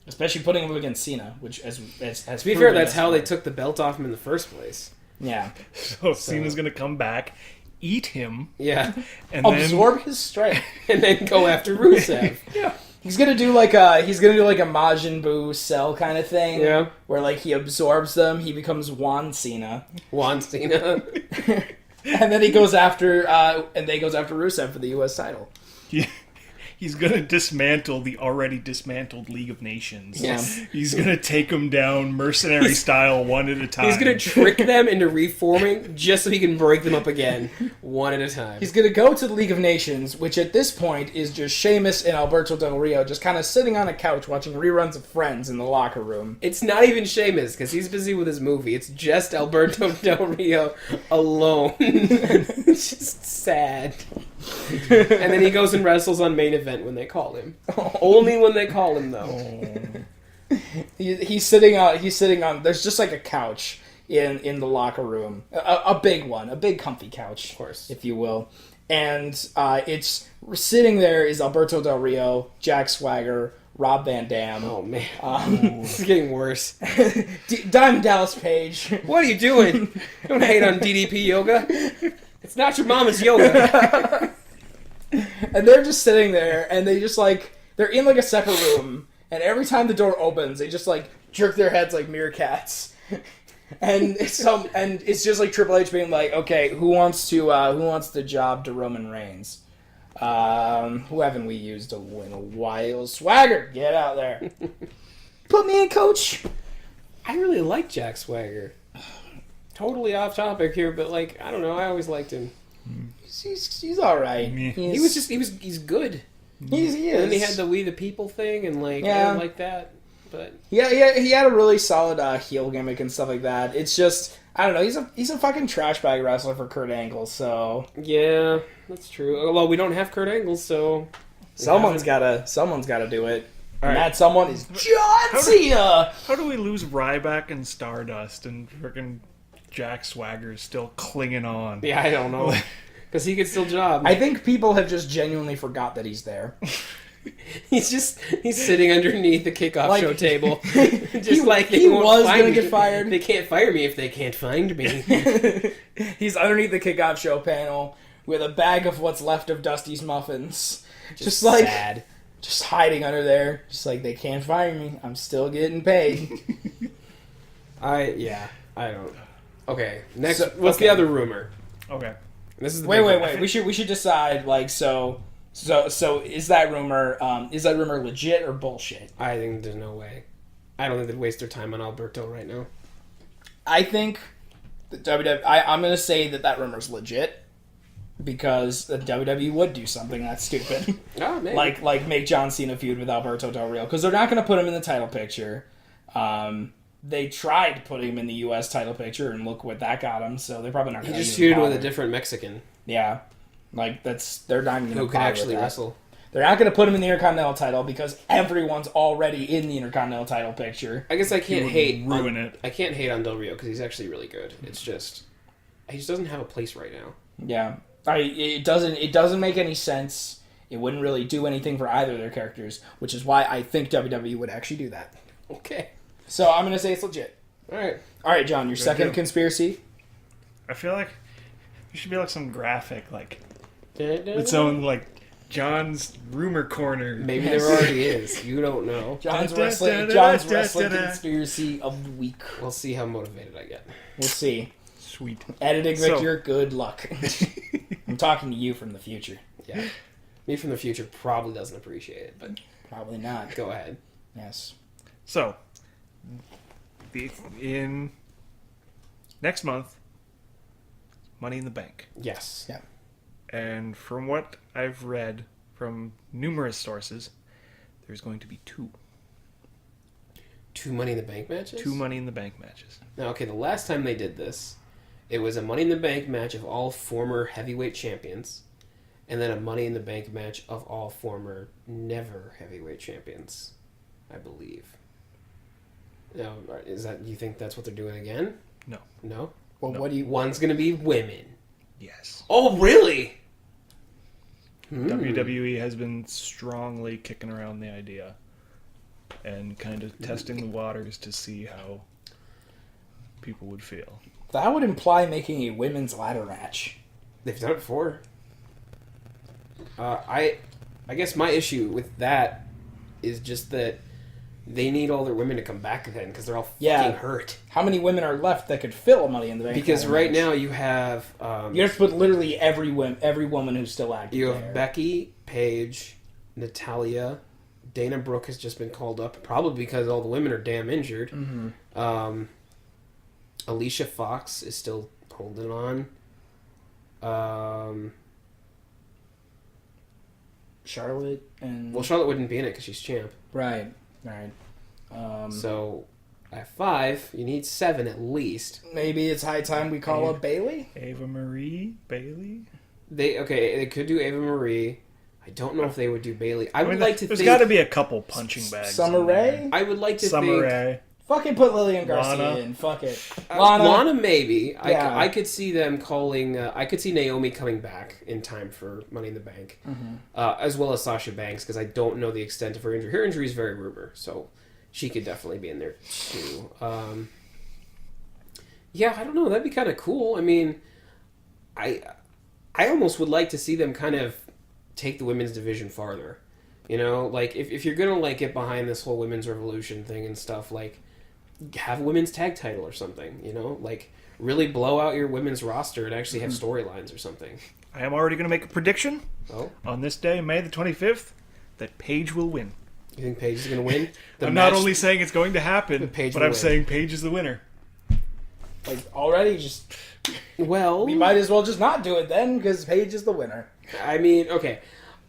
Especially putting him against Cena, which as To be fair, that's how they took the belt off him in the first place. Yeah. So Cena's going to come back, eat him, Yeah. and Absorb his strength. And then go after Rusev. Yeah. He's gonna do like a Majin Buu Cell kind of thing. Yeah. Where like he absorbs them, he becomes Juan Cena. Juan Cena. And then he goes after Rusev for the US title. then he's going to dismantle the already dismantled League of Nations. Yeah. He's going to take them down mercenary style one at a time. He's going to trick them into reforming just so he can break them up again, one at a time. He's gonna go to the League of Nations, which at this point is just Sheamus and Alberto Del Rio just kind of sitting on a couch watching reruns of Friends in the locker room. It's not even Sheamus, because he's busy with his movie. It's just Alberto Del Rio alone. It's just sad. And then he goes and wrestles on main event when they call him. Only when they call him, though. He's sitting on. There's just like a couch in the locker room, a big one, a big comfy couch, Of course. if you will. And it's sitting there is Alberto Del Rio, Jack Swagger, Rob Van Dam. Oh, man. This is getting worse. Diamond Dallas Page. What are you doing? Don't hate on DDP yoga. It's not your mama's yoga. And they're just sitting there, and they just like they're in like a separate room, and every time the door opens, they just like jerk their heads like meerkats. And it's just like Triple H being like, okay, who wants the job to Roman Reigns? Who haven't we used to win a while? Swagger, get out there. Put me in, coach. I really like Jack Swagger. Totally off topic here, but like, I don't know, I always liked him. He's all right. He's good. He is. And then he had the We the People thing, and like, I didn't like that. But yeah, he had a really solid heel gimmick and stuff like that. It's just, I don't know, he's a fucking trash bag wrestler for Kurt Angle, so yeah, that's true. Well, we don't have Kurt Angle, so someone's gotta do it. All And right. that someone is John Cena. How do we lose Ryback and Stardust and freaking Jack Swagger is still clinging on? yeah, I don't know, because he could still job. I think people have just genuinely forgot that he's there. He's sitting underneath the kickoff Like- show table, just He won't was find gonna me. get fired. They can't fire me if they can't find me. He's underneath the kickoff show panel with a bag of what's left of Dusty's muffins. Just like sad. just hiding under there. Just like, they can't fire me. I'm still getting paid. I don't. Okay, next. So- what's okay. the other rumor? Okay. This is the Wait. big one. We should decide, like, so is that rumor legit or bullshit? I think there's no way. I don't think they'd waste their time on Alberto right now. I think the WWE. I'm gonna say that rumor's legit because the WWE would do something that's stupid, Oh, maybe. like make John Cena feud with Alberto Del Rio, because they're not gonna put him in the title picture. They tried putting him in the U.S. title picture, and look what that got him. So they're probably not he going to just even feuded with a bother. different Mexican Yeah, like they're not even who going to could actually wrestle. They're not going to put him in the Intercontinental title because everyone's already in the Intercontinental title picture. I guess I can't hate ruin it. I can't hate on Del Rio because he's actually really good. It's just he just doesn't have a place right now. Yeah, it doesn't make any sense. It wouldn't really do anything for either of their characters, which is why I think WWE would actually do that. Okay. So I'm going to say it's legit. All right, John, your second do. conspiracy. I feel like there should be like some graphic, like Its its own like John's rumor corner. Maybe there already is. You don't know. John's Da, da, wrestling da, da, da, conspiracy da. of the week. We'll see how motivated I get. We'll see. Sweet. Editing Victor, good luck. I'm talking to you from the future. Yeah. Me from the future probably doesn't appreciate it, but Probably not. go ahead. Yes. So, in next month, Money in the Bank. Yes. Yeah. And from what I've read from numerous sources, there's going to be two. 2 Money in the Bank matches? 2 Money in the Bank matches. Now, okay, the last time they did this, it was a Money in the Bank match of all former heavyweight champions, and then a Money in the Bank match of all former never heavyweight champions, I believe. Now, you think that's what they're doing again? No. No? Well, No. what do you... One's going to be women. Yes. Oh, really? WWE has been strongly kicking around the idea and kind of testing the waters to see how people would feel. That would imply making a women's ladder match. They've done it before. I guess my issue with that is just that they need all their women to come back then because they're all fucking hurt. How many women are left that could fill a Money in the Bank? Because ladder right match? now you have You have to put literally every woman who's still active. you have there. Becky, Paige, Natalia, Dana Brooke has just been called up probably because all the women are damn injured. Mm-hmm. Alicia Fox is still holding on. Charlotte and... Well, Charlotte wouldn't be in it because she's champ. Right. So at 5, you need 7 at least. Maybe it's high time we call up Bailey? Ava Marie Bailey? They could do Ava Marie. I don't know if they would do Bailey. I would like to There's think... got to be a couple punching bags. Summer in there. Rae? I would like to Summer think... Rae. Fucking put Lillian Garcia Lana. in. Fuck it. Lana maybe. Yeah. I could see them calling... I could see Naomi coming back in time for Money in the Bank. As well as Sasha Banks, because I don't know the extent of her injury. Her injury is very rumor, so she could definitely be in there too. Yeah, I don't know. That'd be kind of cool. I mean, I almost would like to see them kind of take the women's division farther. You know, like if you're gonna like get behind this whole women's revolution thing and stuff, like have a women's tag title or something. You know, like really blow out your women's roster and actually have storylines or something. I am already going to make a prediction Oh, on this day, May the 25th, that Paige will win. you think Paige is gonna win? I'm not only saying it's going to happen, Paige but will I'm win. saying Paige is the winner. Like, already just... Well, We might as well just not do it then, because Paige is the winner. I mean, okay,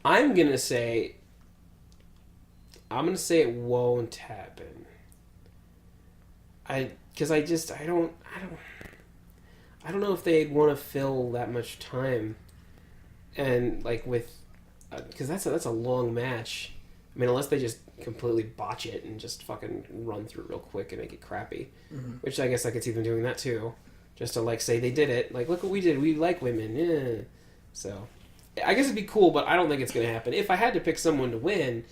I'm gonna say it won't happen. I don't know if they'd want to fill that much time, and like with, because that's a long match. I mean, unless they just completely botch it and just fucking run through real quick and make it crappy, which I guess I could see them doing that too, just to like say they did it. Like, look what we did. We like women. Yeah. So, I guess it'd be cool, but I don't think it's gonna happen. If I had to pick someone to win,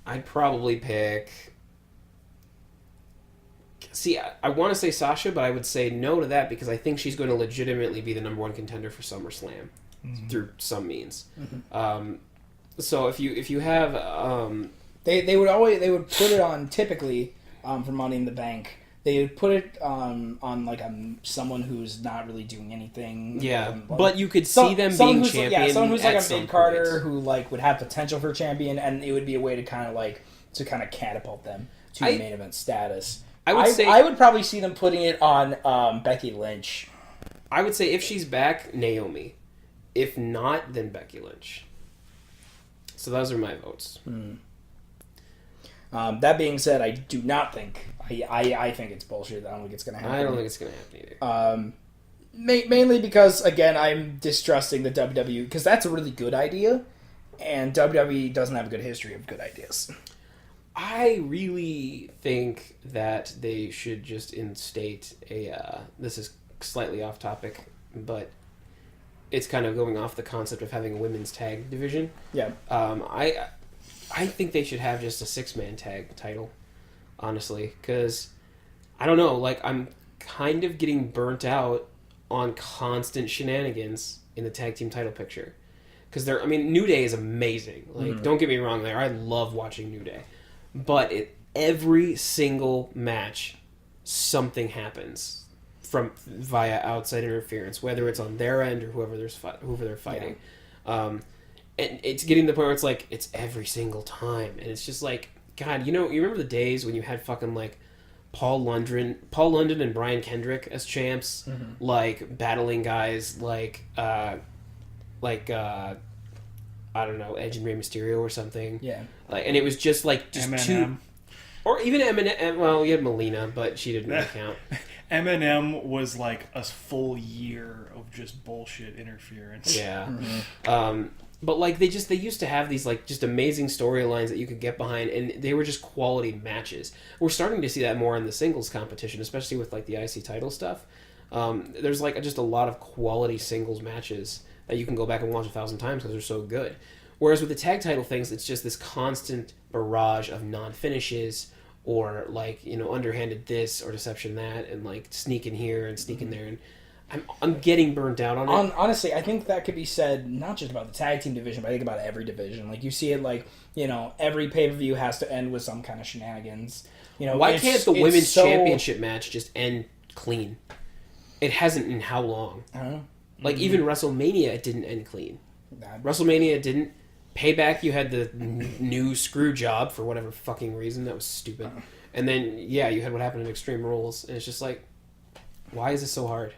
I'd probably pick... See, I want to say Sasha, but I would say no to that because I think she's going to legitimately be the number 1 contender for SummerSlam through some means. So if you have... They would put it on, typically, for Money in the Bank, they would put it on like someone who's not really doing anything. Yeah, like, but you could see them being champion. Yeah, someone who's like at a some mid-carder point. who like would have potential for champion, and it would be a way to kind of catapult them to main event status. I would probably see them putting it on Becky Lynch. I would say if she's back, Naomi. If not, then Becky Lynch. So those are my votes. That being said, I do not think... I think it's bullshit. I don't think it's going to happen. I don't think it's going to happen either. Mainly because, again, I'm distrusting the WWE, because that's a really good idea, and WWE doesn't have a good history of good ideas. I really think that they should just instate a... this is slightly off topic, but it's kind of going off the concept of having a women's tag division. Yeah. I think they should have just a 6-man tag title, honestly, because I don't know, like I'm kind of getting burnt out on constant shenanigans in the tag team title picture. Because New Day is amazing. Like, don't get me wrong there. I love watching New Day. But every single match, something happens. from via outside interference, whether it's on their end or whoever they're fighting. Yeah. And it's getting to the point where it's like it's every single time, and it's just like, God, you remember the days when you had fucking like Paul London and Brian Kendrick as champs, like battling guys like I don't know, Edge and Rey Mysterio or something. Yeah. Like, and it was just like Eminem. Or even Eminem. Well, you had Melina, but she didn't really count. Eminem was like a full year of just bullshit interference. Yeah. But like they used to have these like just amazing storylines that you could get behind, and they were just quality matches. We're starting to see that more in the singles competition, especially with like the IC title stuff. There's like just a lot of quality singles matches that you can go back and watch 1,000 times because they're so good. Whereas with the tag title things, it's just this constant barrage of non-finishes or like, underhanded this or deception that, and like sneak in here and sneak in there, and I'm getting burnt out on it. Honestly, I think that could be said not just about the tag team division, but I think about every division. Like you see it, like every pay-per-view has to end with some kind of shenanigans. Why can't the women's championship match just end clean? It hasn't in how long? I don't know. Like even WrestleMania, it didn't end clean. WrestleMania didn't. Payback, you had the new screw job for whatever fucking reason. That was stupid. And then, yeah, you had what happened in Extreme Rules. And it's just like, why is this so hard?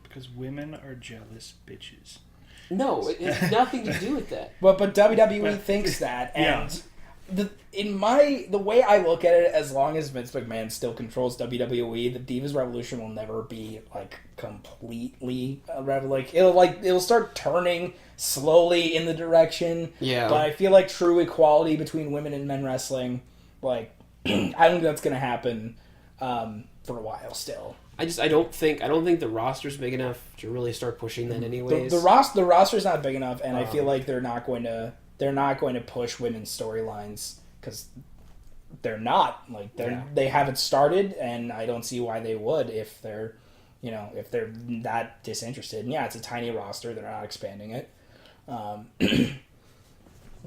Because women are jealous bitches. No, it has nothing to do with that. But WWE thinks that, and the way I look at it, as long as Vince McMahon still controls WWE, the Divas Revolution will never be like completely it'll start turning slowly in the direction. Yeah. But I feel like true equality between women and men wrestling, like I don't think that's gonna happen for a while still. I don't think the roster's big enough to really start pushing that anyways. The roster's not big enough, and I feel like they're not going to push women's storylines because they're not they haven't started, and I don't see why they would if they're that disinterested. And yeah, it's a tiny roster; they're not expanding it.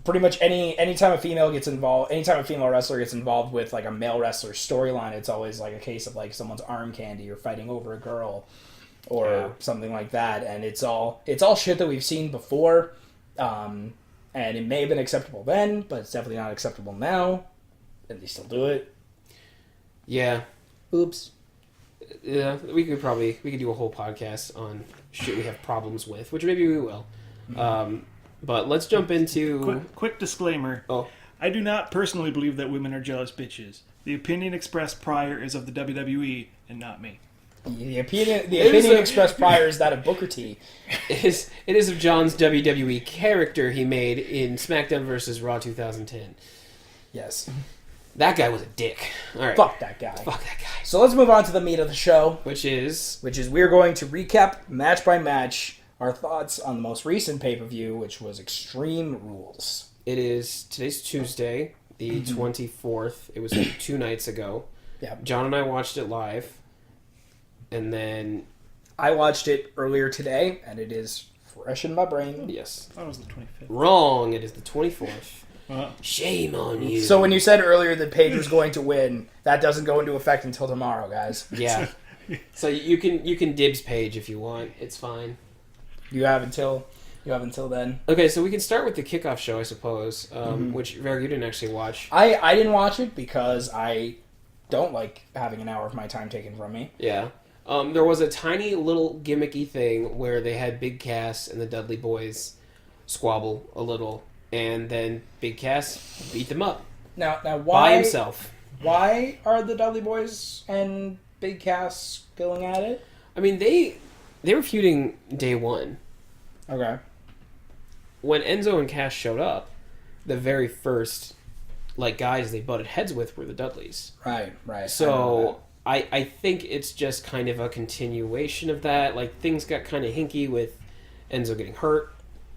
Pretty much anytime a female wrestler gets involved with like a male wrestler storyline, it's always like a case of like someone's arm candy or fighting over a girl or something like that, and it's all shit that we've seen before. And it may have been acceptable then, but it's definitely not acceptable now. And they still do it. Yeah. Oops. Yeah, we could do a whole podcast on shit we have problems with, which maybe we will. But let's jump into... Quick disclaimer. Oh. I do not personally believe that women are jealous bitches. The opinion expressed prior is of the WWE and not me. The opinion expressed prior is that of Booker T. It is of John's WWE character he made in SmackDown vs. Raw 2010. Yes. That guy was a dick. All right. Fuck that guy. Fuck that guy. So let's move on to the meat of the show. Which is we're going to recap match by match our thoughts on the most recent pay-per-view, which was Extreme Rules. Today's Tuesday, the 24th. It was 2 nights ago. Yeah. John and I watched it live. And then I watched it earlier today, and it is fresh in my brain. Yes. I thought it was the 25th. Wrong. It is the 24th. Shame on you. So when you said earlier that Paige was going to win, that doesn't go into effect until tomorrow, guys. Yeah. So you can dibs Paige if you want. It's fine. You have until then. Okay, so we can start with the kickoff show, I suppose, which Varg, you didn't actually watch. I didn't watch it because I don't like having an hour of my time taken from me. Yeah. There was a tiny little gimmicky thing where they had Big Cass and the Dudley Boys squabble a little, and then Big Cass beat them up. Now why by himself? Why are the Dudley Boys and Big Cass going at it? I mean, they were feuding day one. Okay. When Enzo and Cass showed up, the very first guys they butted heads with were the Dudleys. Right. So I think it's just kind of a continuation of that. Like, things got kind of hinky with Enzo getting hurt,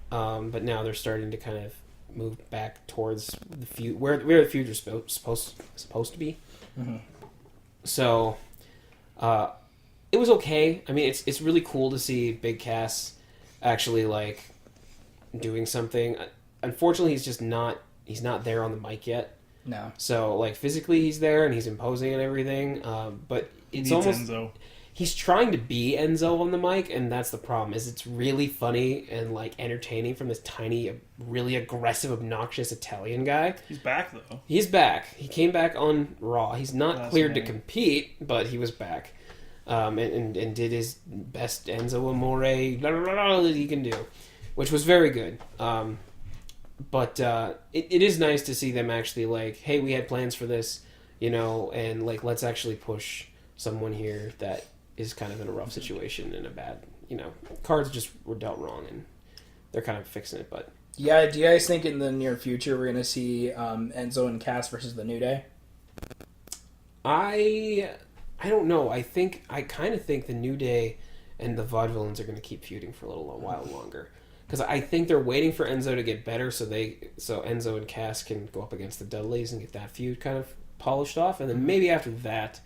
but now they're starting to kind of move back towards the feud where the feuds are supposed to be. Mm-hmm. So, it was okay. I mean, it's really cool to see Big Cass actually doing something. Unfortunately, he's not there on the mic yet. No. So physically he's there and he's imposing and everything. But it's almost Enzo. he's trying to be Enzo on the mic, and that's the problem. Is it's really funny and like entertaining from this tiny, really aggressive, obnoxious Italian guy. He's back though. He's back. He came back on Raw. He's not cleared to compete, but he was back, and did his best Enzo Amore that he can do, which was very good. But it is nice to see them actually like, hey, we had plans for this, and like let's actually push someone here that is kind of in a rough situation and a bad, cards just were dealt wrong and they're kind of fixing it. But yeah, do you guys think in the near future we're gonna see Enzo and Cass versus the New Day? I don't know. I kind of think the New Day and the Vaudevillains are going to keep feuding for a little while longer. Because I think they're waiting for Enzo to get better so Enzo and Cass can go up against the Dudleys and get that feud kind of polished off. And then maybe after that,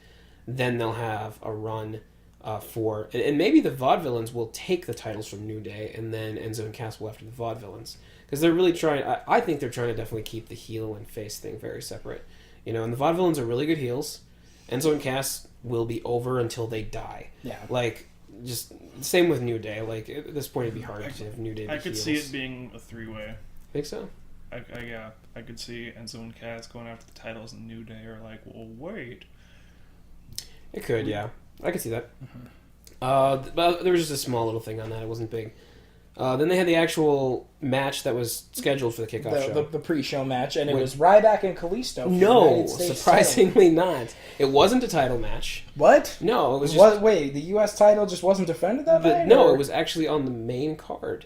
then they'll have a run and maybe the Vaudevillains will take the titles from New Day, and then Enzo and Cass will after the Vaudevillains. Because they're really trying, I think they're trying to definitely keep the heel and face thing very separate. And the Vaudevillains are really good heels. Enzo and Cass will be over until they die. Yeah. Like, just same with New Day. Like, at this point, it'd be hard to have New Day be I could heels. see it being a 3-way. Think so? I could see Enzo and Cass going after the titles, and New Day are like, well, wait. It could, yeah. I could see that. Mm-hmm. But there was just a small little thing on that. It wasn't big. Then they had the actual match that was scheduled for the kickoff show. The pre-show match, and it was Ryback and Kalisto. For No, surprisingly not. It wasn't a title match. What? No, it was just... Wait, the U.S. title just wasn't defended that night? No, it was actually on the main card.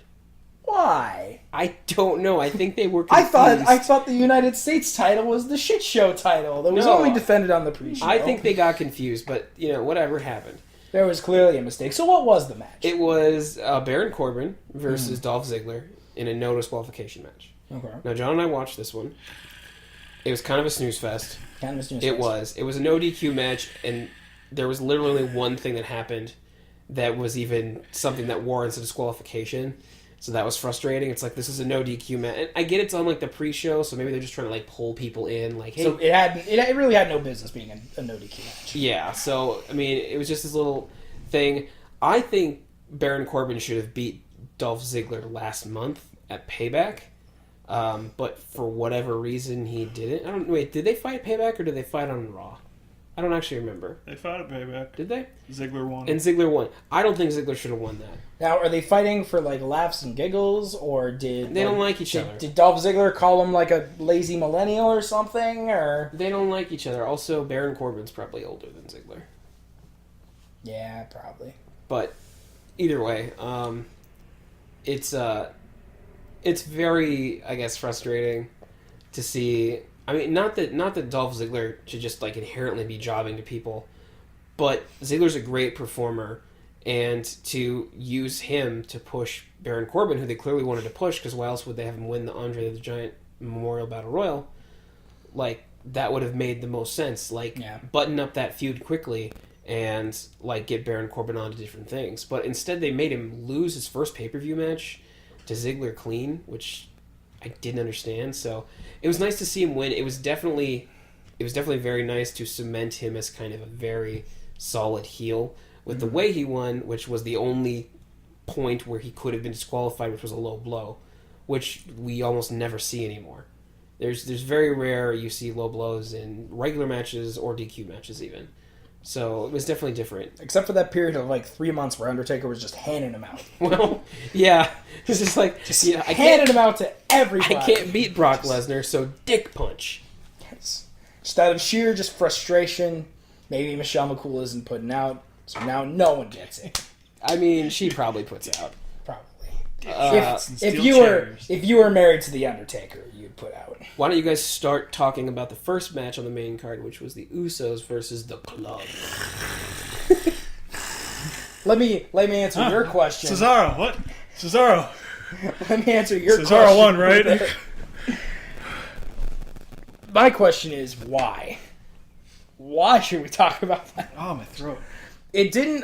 Why? I don't know. I think they were confused. I thought the United States title was the shit show title that was only defended on the pre-show. I think they got confused, but whatever happened. There was clearly a mistake. So what was the match? It was Baron Corbin versus Dolph Ziggler in a no disqualification match. Okay. Now John and I watched this one. It was kind of a snooze fest. Kind of a snooze fest. It was a no DQ match, and there was literally only one thing that happened that was even something that warrants a disqualification. So that was frustrating. It's like, this is a no DQ match. And I get it's on like the pre-show, so maybe they're just trying to like pull people in. Like, hey, so it really had no business being a no DQ match. Yeah. So I mean, it was just this little thing. I think Baron Corbin should have beat Dolph Ziggler last month at Payback, but for whatever reason he didn't. Wait, did they fight Payback or did they fight on Raw? I don't actually remember. They fought at Payback. Did they? Ziggler won. And Ziggler won. I don't think Ziggler should have won that. Now, are they fighting for like laughs and giggles, or they don't like each other? Did Dolph Ziggler call him like a lazy millennial or something? Or they don't like each other. Also, Baron Corbin's probably older than Ziggler. Yeah, probably. But either way, it's very, I guess, frustrating to see. I mean, not that Dolph Ziggler should just like inherently be jobbing to people, but Ziggler's a great performer, and to use him to push Baron Corbin, who they clearly wanted to push, because why else would they have him win the Andre the Giant Memorial Battle Royal? Like, that would have made the most sense. Like, button up that feud quickly and like get Baron Corbin onto different things. But instead, they made him lose his first pay-per-view match to Ziggler clean, which I didn't understand. So it was nice to see him win. It was definitely very nice to cement him as kind of a very solid heel with the way he won, which was the only point where he could have been disqualified, which was a low blow, which we almost never see anymore. There's very rare you see low blows in regular matches or DQ matches even. So it was definitely different. Except for that period of like 3 months where Undertaker was just handing them out. Well, yeah. It's just like... I handed them out to everybody. I can't beat Brock Lesnar, so dick punch. Yes. Just out of sheer just frustration. Maybe Michelle McCool isn't putting out, so now no one gets it. I mean, she probably puts out. Probably. If you were married to the Undertaker, you'd put out. Why don't you guys start talking about the first match on the main card, which was the Usos versus the Club. Let me answer your question. Cesaro, what? Cesaro. Let me answer your question. Cesaro won, right? My question is why? Why should we talk about that? Oh, my throat. It didn't.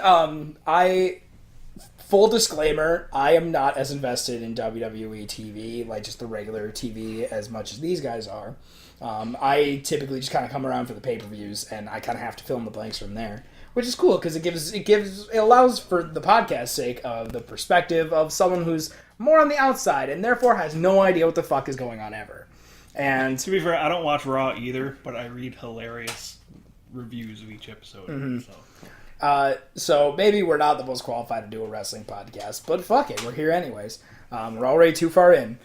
Full disclaimer, I am not as invested in WWE TV, like just the regular TV, as much as these guys are. I typically just kind of come around for the pay-per-views, and I kind of have to fill in the blanks from there. which is cool because it allows for the podcast's sake of the perspective of someone who's more on the outside and therefore has no idea what the fuck is going on ever. And to be fair, I don't watch Raw either, but I read hilarious reviews of each episode. So maybe we're not the most qualified to do a wrestling podcast, but fuck it, we're here anyways. We're already too far in.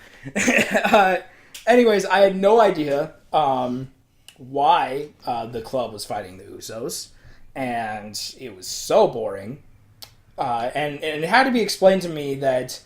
Anyways, I had no idea why the club was fighting the Usos, and it was so boring. And it had to be explained to me that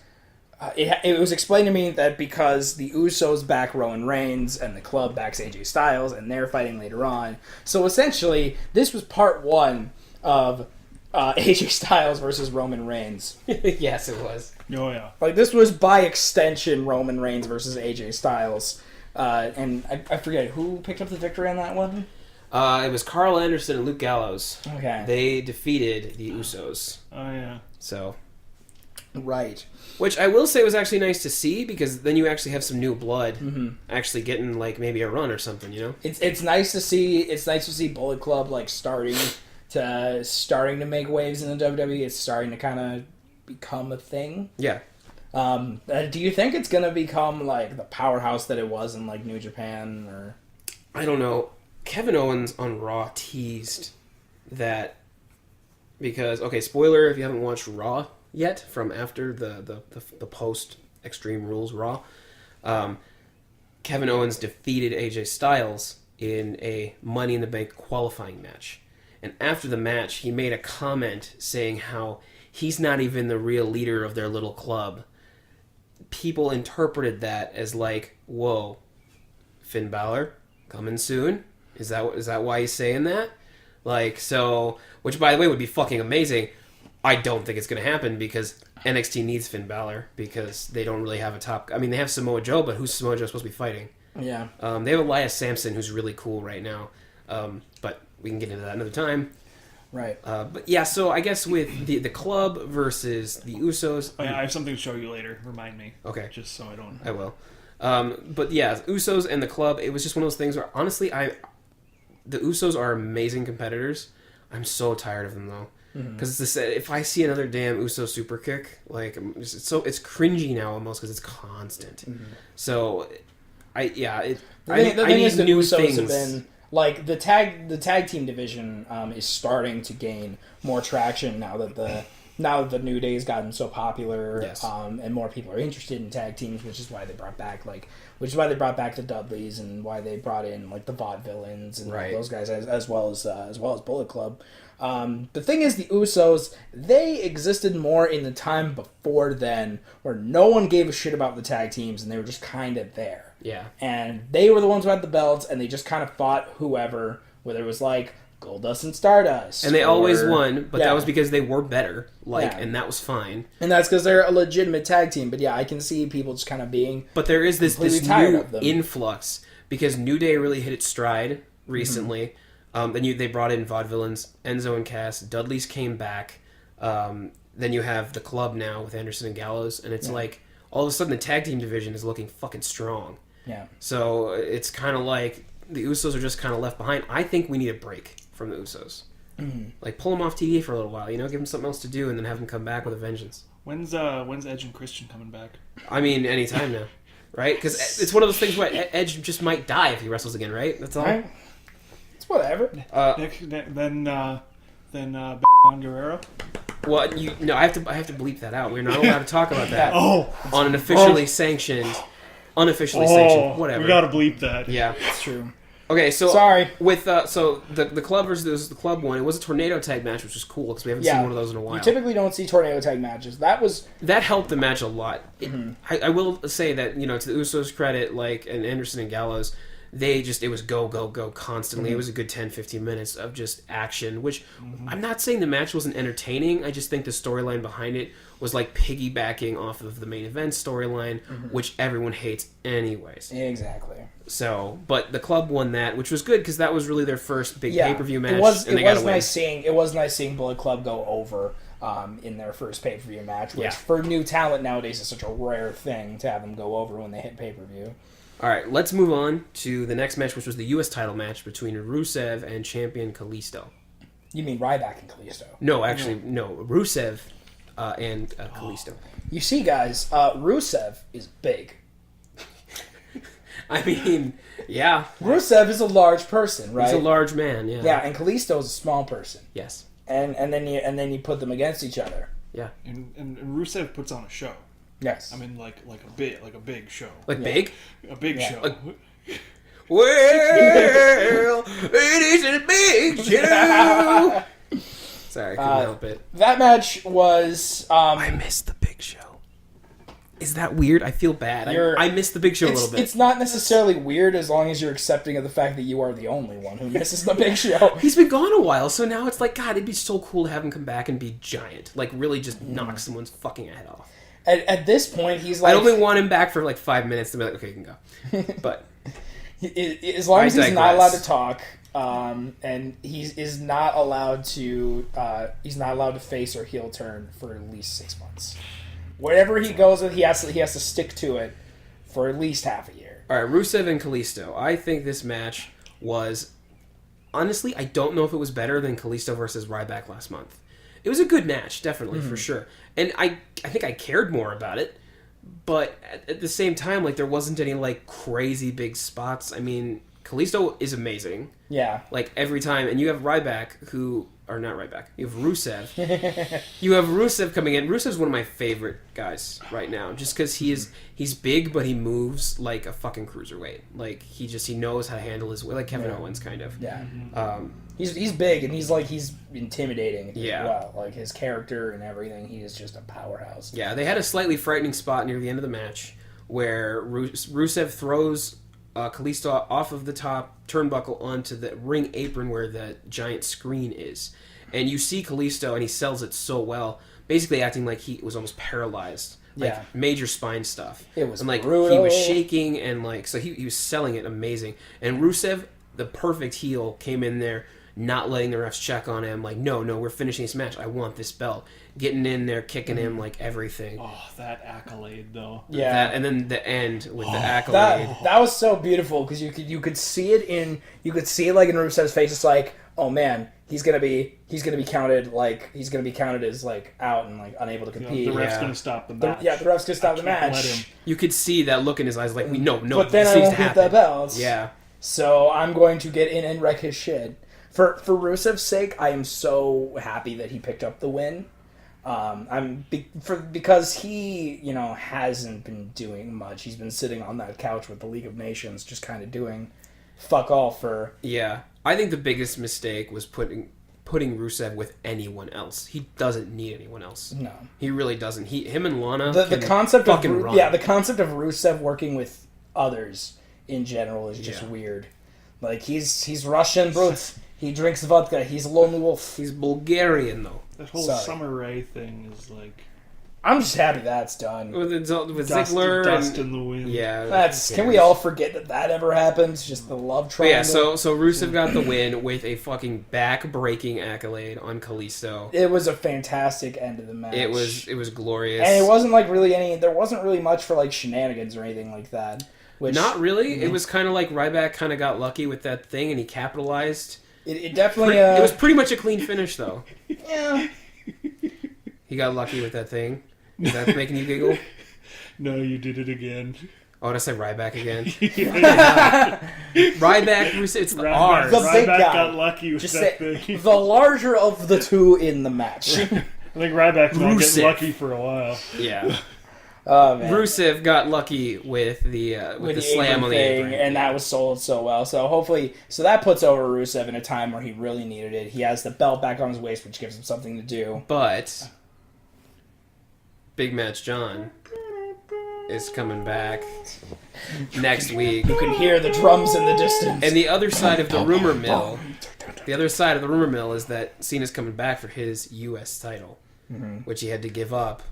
it was explained to me that because the Usos back Roman Reigns and the club backs AJ Styles, and they're fighting later on. So essentially, this was part one of AJ Styles versus Roman Reigns. Yes, it was. Oh yeah. Like, this was by extension Roman Reigns versus AJ Styles. And I forget who picked up the victory on that one. It was Carl Anderson and Luke Gallows. Okay. They defeated the Usos. Oh yeah. So, right. which I will say was actually nice to see, because then you actually have some new blood actually getting like maybe a run or something, you know? It's nice to see. It's nice to see Bullet Club like starting to make waves in the WWE. It's starting to kind of become a thing. Yeah. Do you think it's gonna become like the powerhouse that it was in like New Japan? Or I don't know. Kevin Owens on Raw teased that, because, okay, spoiler if you haven't watched Raw yet from after the post Extreme Rules Raw, Kevin Owens defeated AJ Styles in a Money in the Bank qualifying match. And after the match, he made a comment saying how he's not even the real leader of their little club. People interpreted that as like, whoa, Finn Balor coming soon? Is that why he's saying that? Like, so, which by the way would be fucking amazing. I don't think it's going to happen, because NXT needs Finn Balor, because they don't really have a top. I mean, they have Samoa Joe, but who's Samoa Joe supposed to be fighting? yeah, They have Elias Sampson, who's really cool right now. But we can get into that another time. right. But yeah, so I guess with the club versus the Usos. Oh, yeah, I have something to show you later. Remind me. Okay. Just so I don't. I will. But yeah, Usos and the club, it was just one of those things where, honestly, the Usos are amazing competitors. I'm so tired of them, though. Because if I see another damn Uso super kick, like, it's cringy now almost, because it's constant. So, the thing is, the Usos have been like the tag team division is starting to gain more traction now that the New Day's gotten so popular, Yes. And more people are interested in tag teams, which is why they brought back the Dudleys, and why they brought in like the Vaudevillains and Right. those guys as well as Bullet Club. The thing is, the Usos, they existed more in the time before then, where no one gave a shit about the tag teams, and they were just kind of there. Yeah. And they were the ones who had the belts, and they just kind of fought whoever, whether it was like Goldust and Stardust. And they always won, but Yeah. that was because they were better, Yeah. and that was fine. And that's because they're a legitimate tag team. But yeah, I can see people just kind of being... But there is this completely tired new of them. influx, because New Day really hit its stride recently. Then they brought in Vaudevillains, Enzo and Cass, Dudley's came back. Then you have the club now with Anderson and Gallows, and it's like, all of a sudden the tag team division is looking fucking strong. Yeah. So it's kind of like the Usos are just kind of left behind. I think we need a break from the Usos. Like, pull them off TV for a little while, give them something else to do, and then have them come back with a vengeance. When's Edge and Christian coming back? I mean, anytime now, right? Because it's one of those things where Edge just might die if he wrestles again, right? That's all. Right? It's whatever. Then Bam Guerrero. Well, I have to bleep that out. We're not allowed to talk about that Oh, on an officially sanctioned, unofficially sanctioned, whatever. We gotta bleep that. Yeah. It's true. Okay, so Sorry. with the club versus the club one, it was a tornado tag match, which was cool because we haven't seen one of those in a while. You typically don't see tornado tag matches. That helped the match a lot. I will say that, to the Usos' credit, like, and Anderson and Gallows, it was go, go, go constantly. It was a good 10, 15 minutes of just action, which I'm not saying the match wasn't entertaining. I just think the storyline behind it was like piggybacking off of the main event storyline, which everyone hates anyways. Exactly. So, but the club won that, which was good because that was really their first big pay-per-view match. It was nice seeing Bullet Club go over in their first pay-per-view match, which for new talent nowadays is such a rare thing to have them go over when they hit pay-per-view. All right, let's move on to the next match, which was the U.S. title match between Rusev and champion Kalisto. You mean Ryback and Kalisto? No, actually, no. Rusev and Kalisto. You see, guys, Rusev is big. I mean, yeah. Rusev is a large person, right? He's a large man, yeah. Yeah, and Kalisto is a small person. Yes. And then you put them against each other. Yeah. And Rusev puts on a show. Yes. I mean, like a big show. Like big? A big show. Like, well, it is a big show. Sorry, I couldn't help it. That match was... I missed the Big Show. Is that weird? I feel bad. I missed the Big Show a little bit. It's not necessarily weird as long as you're accepting of the fact that you are the only one who misses the Big Show. He's been gone a while, so now it's like, God, it'd be so cool to have him come back and be giant. Like, really just knock someone's fucking head off. At this point, he's like... I only want him back for like 5 minutes to be like, okay, you can go. But... as long as he's not allowed to talk, and he's not allowed to face or heel turn for at least 6 months. Whatever he goes with, he has to stick to it for at least half a year. All right, Rusev and Kalisto. I think this match was... Honestly, I don't know if it was better than Kalisto versus Ryback last month. It was a good match, definitely, for sure. And I think I cared more about it. But at the same time, like, there wasn't any, like, crazy big spots. I mean, Kalisto is amazing. Yeah. Like, every time. And you have Ryback, who... Or not Ryback. You have Rusev. You have Rusev coming in. Rusev's one of my favorite guys right now. Just because he's big, but he moves like a fucking cruiserweight. Like, he knows how to handle his... Like Kevin Owens, kind of. Yeah. He's big, and he's intimidating as well. Like, his character and everything, he is just a powerhouse. Yeah, they had a slightly frightening spot near the end of the match where Rusev throws Kalisto off of the top turnbuckle onto the ring apron where the giant screen is. And you see Kalisto, and he sells it so well, basically acting like he was almost paralyzed. Like, major spine stuff. It was brutal. He was shaking, and like, so he was selling it amazing. And Rusev, the perfect heel, came in there, not letting the refs check on him. Like, no, we're finishing this match. I want this belt. Getting in there, kicking him, like, everything. Oh, that accolade, though. Yeah. And then the end with the accolade. That was so beautiful, because you could see it like in Rusev's face. It's like, oh man, he's gonna be counted as like out and like unable to compete. The ref's gonna stop the match. The ref's gonna stop the match. You could see that look in his eyes, like, no. But then I won't get the belts. Yeah. So I'm going to get in and wreck his shit. For Rusev's sake, I am so happy that he picked up the win. Because he, hasn't been doing much. He's been sitting on that couch with the League of Nations, just kind of doing fuck all for... Yeah. I think the biggest mistake was putting Rusev with anyone else. He doesn't need anyone else. No. He really doesn't. Him and Lana the concept of run. Yeah, the concept of Rusev working with others in general is just weird. Like, he's Russian, bro. He drinks vodka. He's a lone wolf. He's Bulgarian, though. That whole Summer Rae thing is like... I'm just happy that's done. With Ziggler dust in the wind. Yeah. Can we all forget that ever happens? Just the love triangle. Yeah, so Rusev got the win with a fucking back-breaking accolade on Kalisto. It was a fantastic end of the match. It was glorious. And it wasn't like there wasn't really much for like shenanigans or anything like that. Not really. Mm-hmm. It was kind of like Ryback kind of got lucky with that thing and he capitalized. It definitely... It was pretty much a clean finish, though. Yeah. He got lucky with that thing. Is that making you giggle? No, you did it again. Oh, did I say Ryback again? Ryback, it's the R. The big Ryback guy. got lucky with that thing. The larger of the two in the match. I think Ryback's not getting lucky for a a while. Yeah. Oh, man. Rusev got lucky with the slam on the apron. And that was sold so well. So hopefully... So that puts over Rusev in a time where he really needed it. He has the belt back on his waist, which gives him something to do. But... Big Match John is coming back next week. You can hear the drums in the distance. And the other side of the rumor mill... The other side of the rumor mill is that Cena's coming back for his U.S. title, which he had to give up.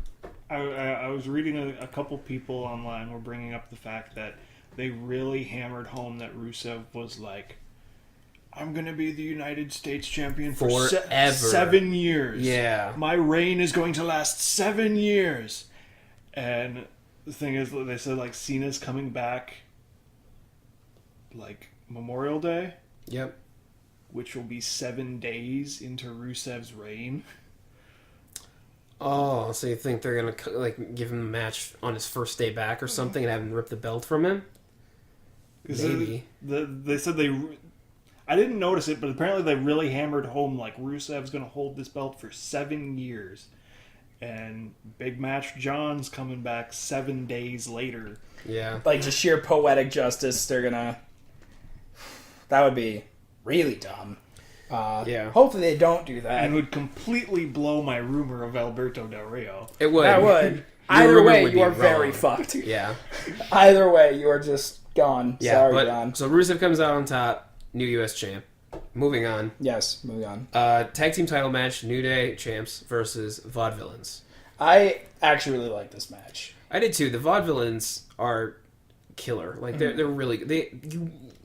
I was reading a couple people online were bringing up the fact that they really hammered home that Rusev was like, I'm going to be the United States champion for forever. 7 years. Yeah. My reign is going to last 7 years. And the thing is, they said, like, Cena's coming back, like, Memorial Day. Yep. which will be 7 days into Rusev's reign. Oh, so you think they're gonna like give him a match on his first day back or something and have him rip the belt from him? Maybe. They said they... I didn't notice it, but apparently they really hammered home like Rusev's going to hold this belt for 7 years. And Big Match John's coming back 7 days later. Yeah. Like, just sheer poetic justice, they're gonna... That would be really dumb. Yeah. Hopefully they don't do that. And would completely blow my rumor of Alberto Del Rio. It would. That would. Either rumor way, would you be are wrong. very fucked. Yeah. Either way, you are just gone. Yeah. Sorry, John. So Rusev comes out on top, new U.S. champ. Moving on. Yes, moving on. Tag team title match, New Day champs versus Vaudevillains. I actually really like this match. I did too. The Vaudevillains are killer. Like they're really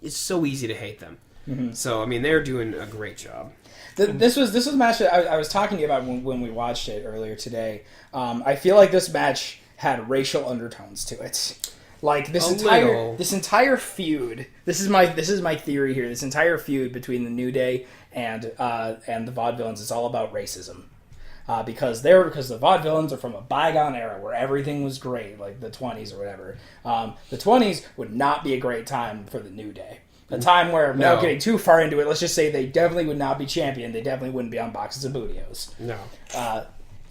it's so easy to hate them. Mm-hmm. So I mean they're doing a great job. This was a match that I was talking to you about when we watched it earlier today. I feel like this match had racial undertones to it. Like this entire feud. This is my theory here. This entire feud between the New Day and the Vaudevillains is all about racism. Because the Vaudevillains are from a bygone era where everything was great, like the 20s or whatever. The 20s would not be a great time for the New Day. A time where, without getting too far into it, let's just say they definitely would not be champion. They definitely wouldn't be on boxes of Bootios. No.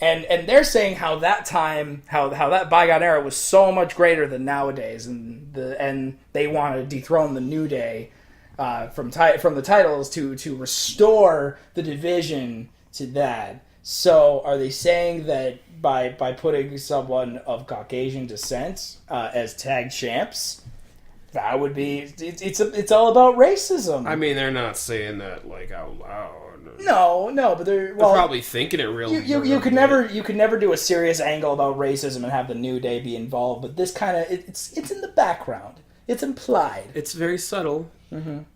And they're saying how that time, how that bygone era was so much greater than nowadays, and they want to dethrone the New Day from the titles to restore the division to that. So are they saying that by putting someone of Caucasian descent as tag champs, that would be it's all about racism? I mean, they're not saying that like out loud. No, but they're probably thinking it real. You could never do a serious angle about racism and have the New Day be involved. But this kind of it's in the background. It's implied. It's very subtle,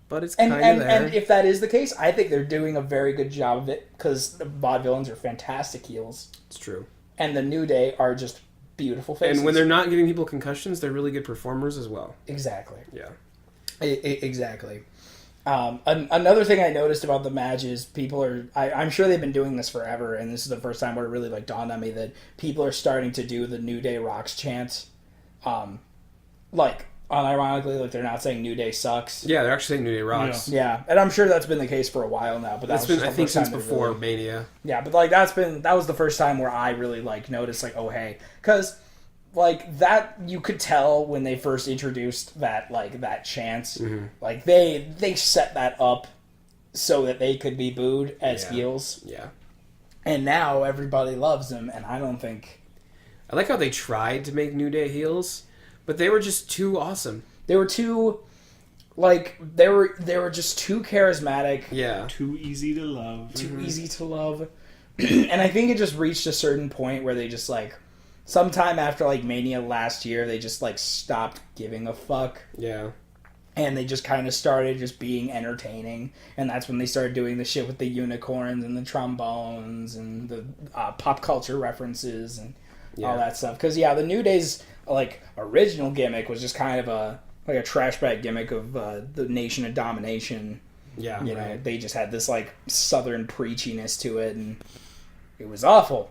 but it's kind of there. And if that is the case, I think they're doing a very good job of it because the Vaudevillains are fantastic heels. It's true. And the New Day are just beautiful faces. And when they're not giving people concussions, they're really good performers as well. Exactly. Yeah. Exactly. Another thing I noticed about the match is people are... I'm sure they've been doing this forever, and this is the first time where it really dawned on me that people are starting to do the New Day rocks chant. Unironically, they're not saying New Day sucks. Yeah, they're actually saying New Day rocks. Yeah, and I'm sure that's been the case for a while now. But that's been, I think, since before Mania. Yeah, but that was the first time where I really noticed oh hey, because that you could tell when they first introduced that chant. Mm-hmm. They set that up so that they could be booed as heels. Yeah, and now everybody loves them, and I don't think. I like how they tried to make New Day heels. But they were just too awesome. They were too, they were just too charismatic. Yeah. Too easy to love. Too easy to love. And I think it just reached a certain point where they just, sometime after, Mania last year, they just, stopped giving a fuck. Yeah. And they just kind of started just being entertaining. And that's when they started doing the shit with the unicorns and the trombones and the pop culture references and all that stuff. Because, the New Day's... original gimmick was just kind of a trash bag gimmick of the Nation of Domination. Yeah, you know, they just had this southern preachiness to it, and it was awful.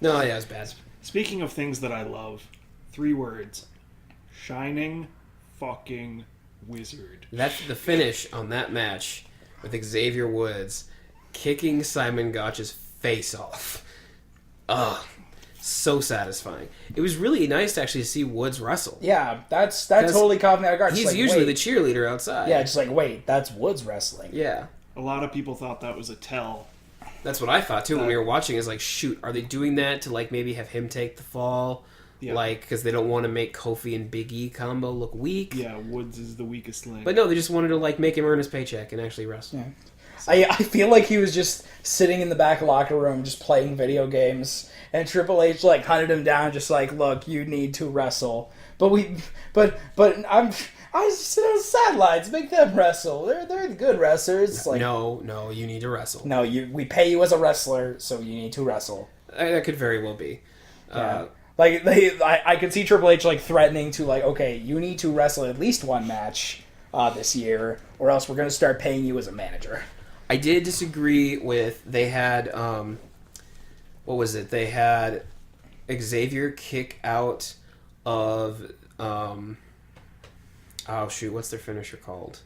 No, yeah, it was bad. Speaking of things that I love, 3 words: shining fucking wizard. That's the finish on that match with Xavier Woods kicking Simon Gotch's face off. Ugh. So satisfying. It was really nice to actually see Woods wrestle. Yeah, that totally caught me out of guard. He's usually the cheerleader outside. Yeah, just wait, that's Woods wrestling. Yeah. A lot of people thought that was a tell. That's what I thought too when we were watching. Is shoot, are they doing that to maybe have him take the fall? Yeah. Because they don't want to make Kofi and Big E combo look weak. Yeah, Woods is the weakest link. But no, they just wanted to make him earn his paycheck and actually wrestle. Yeah. I feel like he was just sitting in the back locker room just playing video games, and Triple H hunted him down, just look, you need to wrestle. But I sit on the sidelines, make them wrestle. They're the good wrestlers. No, you need to wrestle. No, we pay you as a wrestler, so you need to wrestle. That could very well be. Yeah. I could see Triple H threatening to okay, you need to wrestle at least one match this year, or else we're gonna start paying you as a manager. I did disagree with they had what was it? They had Xavier kick out of oh shoot, what's their finisher called?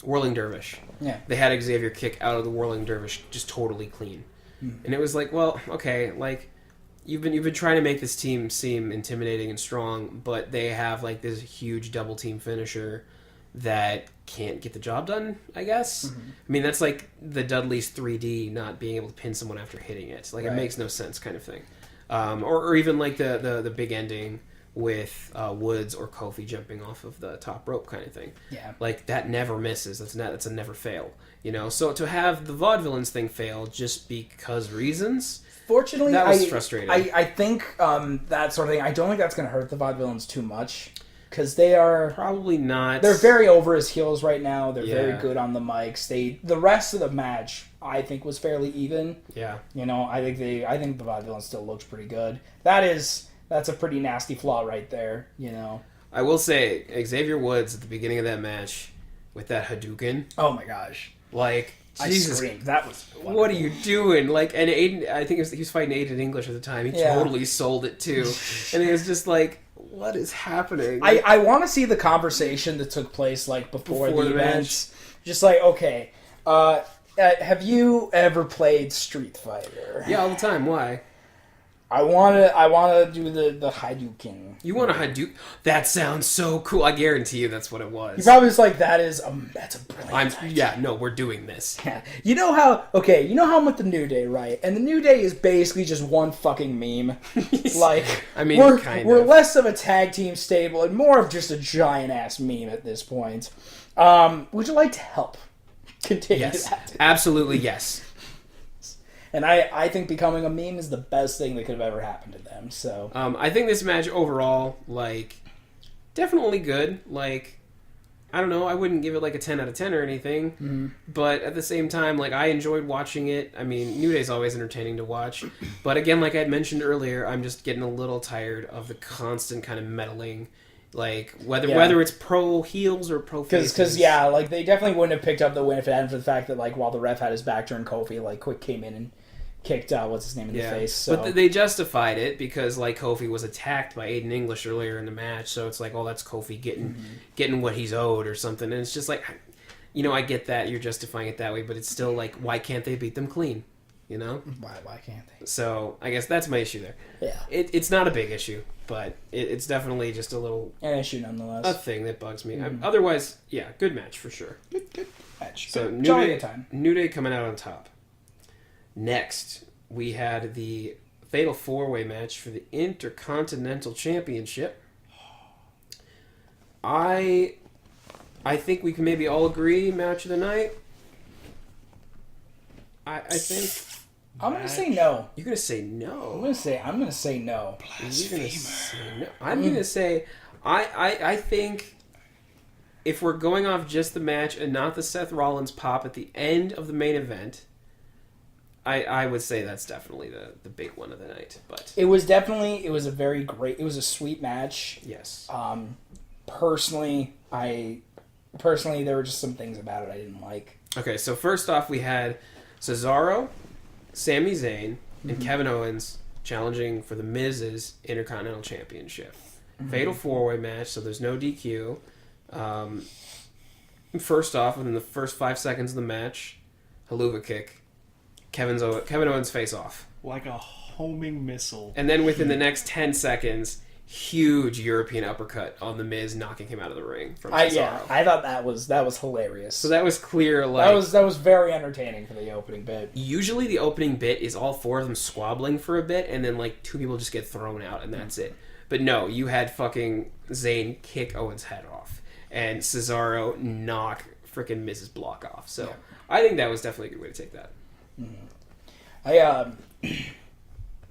Whirling Dervish. Yeah. They had Xavier kick out of the Whirling Dervish just totally clean. And it was like, well, okay, like you've been trying to make this team seem intimidating and strong, but they have like this huge double team finisher that can't get the job done, I guess. I mean, that's like the Dudley's 3D not being able to pin someone after hitting it. Like, it makes no sense kind of thing. Or even like the big ending with Woods or Kofi jumping off of the top rope kind of thing. Yeah. Like, that never misses. That's a never fail. You know? So to have the Vaudevillains thing fail just because reasons... Fortunately, that was frustrating. I think that sort of thing, I don't think that's going to hurt the Vaudevillains too much. Because they are... Probably not. They're very over his heels right now. They're Yeah. very good on the mics. The rest of the match, I think, was fairly even. Yeah. You know, I think the Vaudevillains still looked pretty good. That's a pretty nasty flaw right there, you know. I will say, Xavier Woods at the beginning of that match with that Hadouken, Oh my gosh. like, I Jesus, screamed. That was wonderful. what are you doing? Like, and Aiden, I think he was fighting Aiden English at the time. He Yeah. totally sold it too, and it was just like, what is happening? I want to see the conversation that took place like before the events. Just like, okay, have you ever played Street Fighter? Yeah, all the time. Why? I wanna do the Hadouken. You want a Hadouken? That sounds so cool. I guarantee you that's what it was. He probably was like, that's a brilliant idea. Yeah, no, we're doing this. Yeah. You know how I'm with the New Day, right? And the New Day is basically just one fucking meme. Like, I mean, we're less of a tag team stable and more of just a giant ass meme at this point. Would you like to help continue Yes, that? absolutely yes. And I think becoming a meme is the best thing that could have ever happened to them. So I think this match overall, like, definitely good. Like, I don't know, I wouldn't give it like a 10 out of 10 or anything, but at the same time, like, I enjoyed watching it. I mean, New Day's always entertaining to watch, but again, like I had mentioned earlier, I'm just getting a little tired of the constant kind of meddling, like, whether it's pro heels or pro faces. Because yeah, like they definitely wouldn't have picked up the win if it hadn't for the fact that like while the ref had his back turned, Kofi like quick came in and kicked what's his name in the face. So. But they justified it because like Kofi was attacked by Aiden English earlier in the match, so it's like, oh, that's Kofi getting what he's owed or something, and it's just like, you know, I get that you're justifying it that way, but it's still like, why can't they beat them clean? You know? Why can't they? So I guess that's my issue there. Yeah, it's not a big issue, but it's definitely just a little an issue nonetheless. a thing that bugs me. Otherwise, yeah, good match for sure. Good match. So New Day coming out on top. Next, we had the Fatal 4-Way match for the Intercontinental Championship. I think we can maybe all agree match of the night. I think I'm gonna say no. you're gonna say no. I'm gonna say no. You're gonna say no. I'm gonna say I think if we're going off just the match and not the Seth Rollins pop at the end of the main event, I would say that's definitely the big one of the night. But It was a sweet match. yes. Personally, there were just some things about it I didn't like. Okay, so first off we had Cesaro, Sami Zayn, and Kevin Owens challenging for the Miz's Intercontinental Championship. Fatal 4-Way match, so there's no DQ. First off, within the first 5 seconds of the match, Haluva kick, Kevin Owens face off. Like a homing missile. And then within the next 10 seconds, huge European uppercut on the Miz, knocking him out of the ring from Cesaro. I thought that was hilarious. So that was clear. Like, that was very entertaining for the opening bit. Usually the opening bit is all four of them squabbling for a bit, and then like two people just get thrown out, and that's it. But no, you had fucking Zayn kick Owens' head off, and Cesaro knock freaking Miz's block off. So I think that was definitely a good way to take that.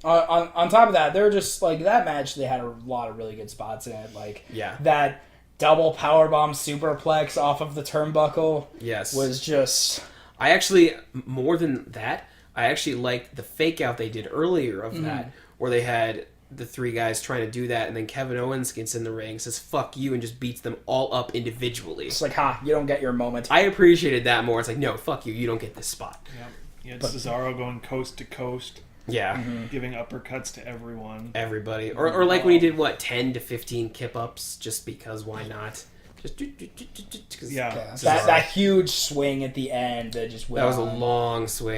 On top of that, they're just like that match. They had a lot of really good spots in it, like that double powerbomb superplex off of the turnbuckle. Yes, was just. I actually more than that. I actually liked the fake out they did earlier of that, where they had the three guys trying to do that, and then Kevin Owens gets in the ring, says "fuck you," and just beats them all up individually. It's like, you don't get your moment. I appreciated that more. It's like, no, fuck you, you don't get this spot. Yeah, you had Cesaro going coast to coast. Yeah, giving uppercuts to everybody, or like when he did 10 to 15 kip ups, just because why not? Just that huge swing at the end that just went that was a long swing.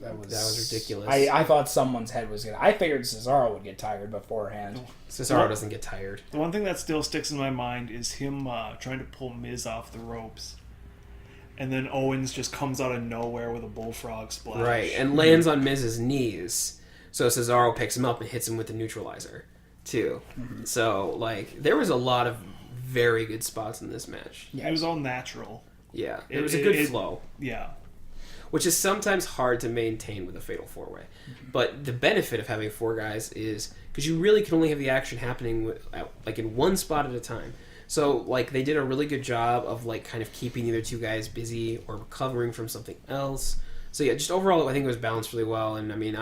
That was ridiculous. I thought someone's head was gonna. I figured Cesaro would get tired beforehand. Cesaro doesn't get tired. The one thing that still sticks in my mind is him trying to pull Miz off the ropes, and then Owens just comes out of nowhere with a bullfrog splash. Right, and lands on Miz's knees. So Cesaro picks him up and hits him with the neutralizer, too. Mm-hmm. So, like, there was a lot of very good spots in this match. Yeah, it was all natural. Yeah, it was a good flow. Yeah. Which is sometimes hard to maintain with a Fatal 4-Way. Mm-hmm. But the benefit of having four guys is, because you really can only have the action happening like in one spot at a time. So, like, they did a really good job of, like, kind of keeping either two guys busy or recovering from something else. So, yeah, just overall, I think it was balanced really well. And, I mean,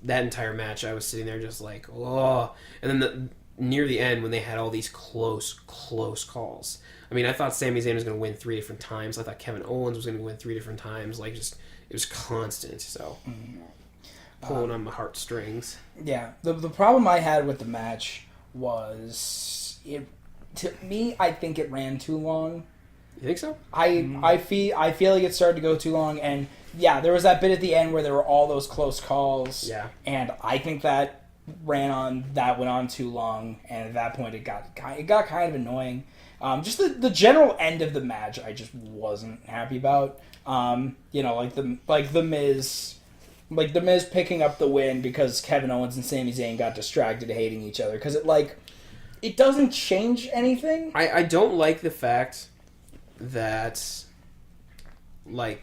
that entire match, I was sitting there just like, oh. And then near the end, when they had all these close calls. I mean, I thought Sami Zayn was going to win 3 different times. I thought Kevin Owens was going to win 3 different times. Like, just, it was constant. So, pulling on my heartstrings. Yeah. The problem I had with the match was, to me, I think it ran too long. You think so? I feel like it started to go too long, and yeah, there was that bit at the end where there were all those close calls. Yeah. And I think that went on too long, and at that point it got kind of annoying. Just the general end of the match, I just wasn't happy about. Like the Miz picking up the win because Kevin Owens and Sami Zayn got distracted hating each other, because it doesn't change anything. I don't like the fact that, like,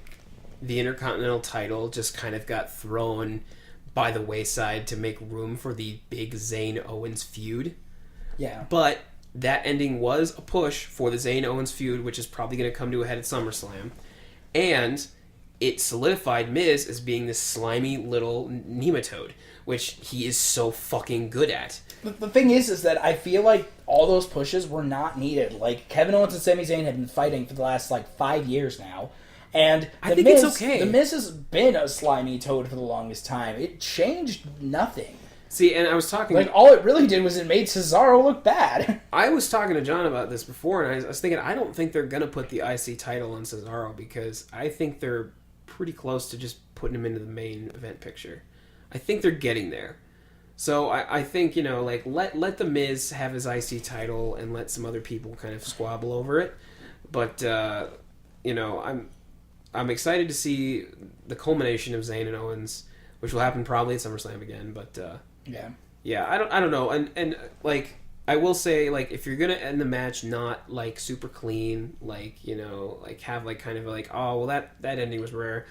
the Intercontinental title just kind of got thrown by the wayside to make room for the big Zayn-Owens feud. Yeah. But that ending was a push for the Zayn-Owens feud, which is probably going to come to a head at SummerSlam. And it solidified Miz as being this slimy little nematode, which he is so fucking good at. The thing is that I feel like all those pushes were not needed. Like, Kevin Owens and Sami Zayn have been fighting for the last, 5 years now. And I think it's okay. The Miz has been a slimy toad for the longest time. It changed nothing. See, and I was talking... all it really did was it made Cesaro look bad. I was talking to John about this before, and I was thinking, I don't think they're going to put the IC title on Cesaro, because I think they're pretty close to just putting him into the main event picture. I think they're getting there. So I think, let the Miz have his IC title and let some other people kind of squabble over it. But, I'm excited to see the culmination of Zayn and Owens, which will happen probably at SummerSlam again. But yeah, I don't know. And I will say, if you're gonna end the match not super clean, have kind of oh well that ending was rare.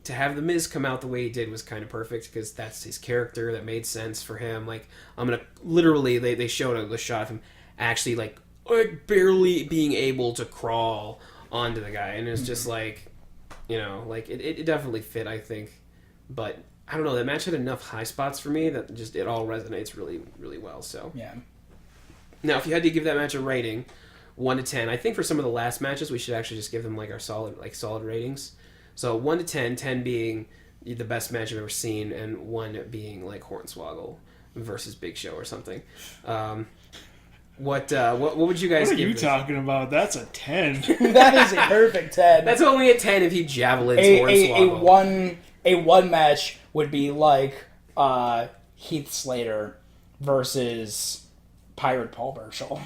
To have the Miz come out the way he did was kind of perfect, because that's his character. That made sense for him. I'm gonna literally they showed a shot of him actually barely being able to crawl onto the guy, and it's just it definitely fit, I think. But I don't know, that match had enough high spots for me that just it all resonates really, really well. So yeah. Now, if you had to give that match a rating, 1 to 10, I think for some of the last matches we should actually just give them our solid ratings. So 1 to 10, 10 being the best match I've ever seen, and 1 being Hornswoggle versus Big Show or something. What would you guys give? What are you this? Talking about? That's a 10. That is a perfect 10. That's only a 10 if he javelins Hornswoggle. A one match would be Heath Slater versus Pirate Paul Burchill.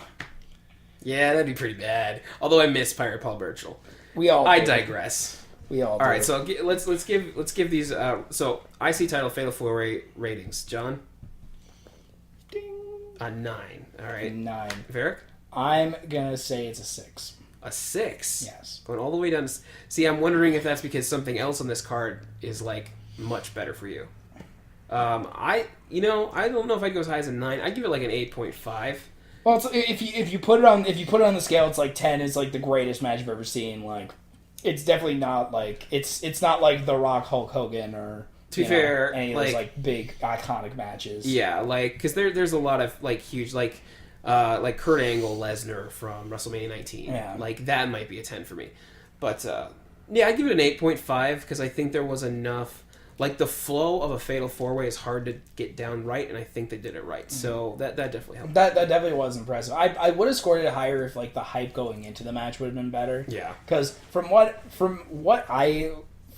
Yeah, that'd be pretty bad. Although I miss Pirate Paul Burchill. I digress. We all. All right, so let's give these. So IC title Fatal 4-Way ratings. John. Ding. A 9. All right. 9. Varric? I'm gonna say it's a 6. A 6? Yes. Going all the way down to... See, I'm wondering if that's because something else on this card is, much better for you. I don't know if I'd go as high as a 9. I'd give it, an 8.5. Well, if you put it on the scale, it's 10 is, the greatest match I've ever seen. It's definitely not, it's not like The Rock Hulk Hogan or To be fair, any of those like big iconic matches. Yeah, like because there's a lot of like huge like Kurt Angle Lesnar from WrestleMania 19. Yeah. Like that might be a 10 for me, but yeah, I give it an 8.5 because I think there was enough. Like the flow of a fatal 4-way is hard to get down right, and I think they did it right. So that definitely helped. That definitely was impressive. I would have scored it higher if like the hype going into the match would have been better. Yeah, because from what I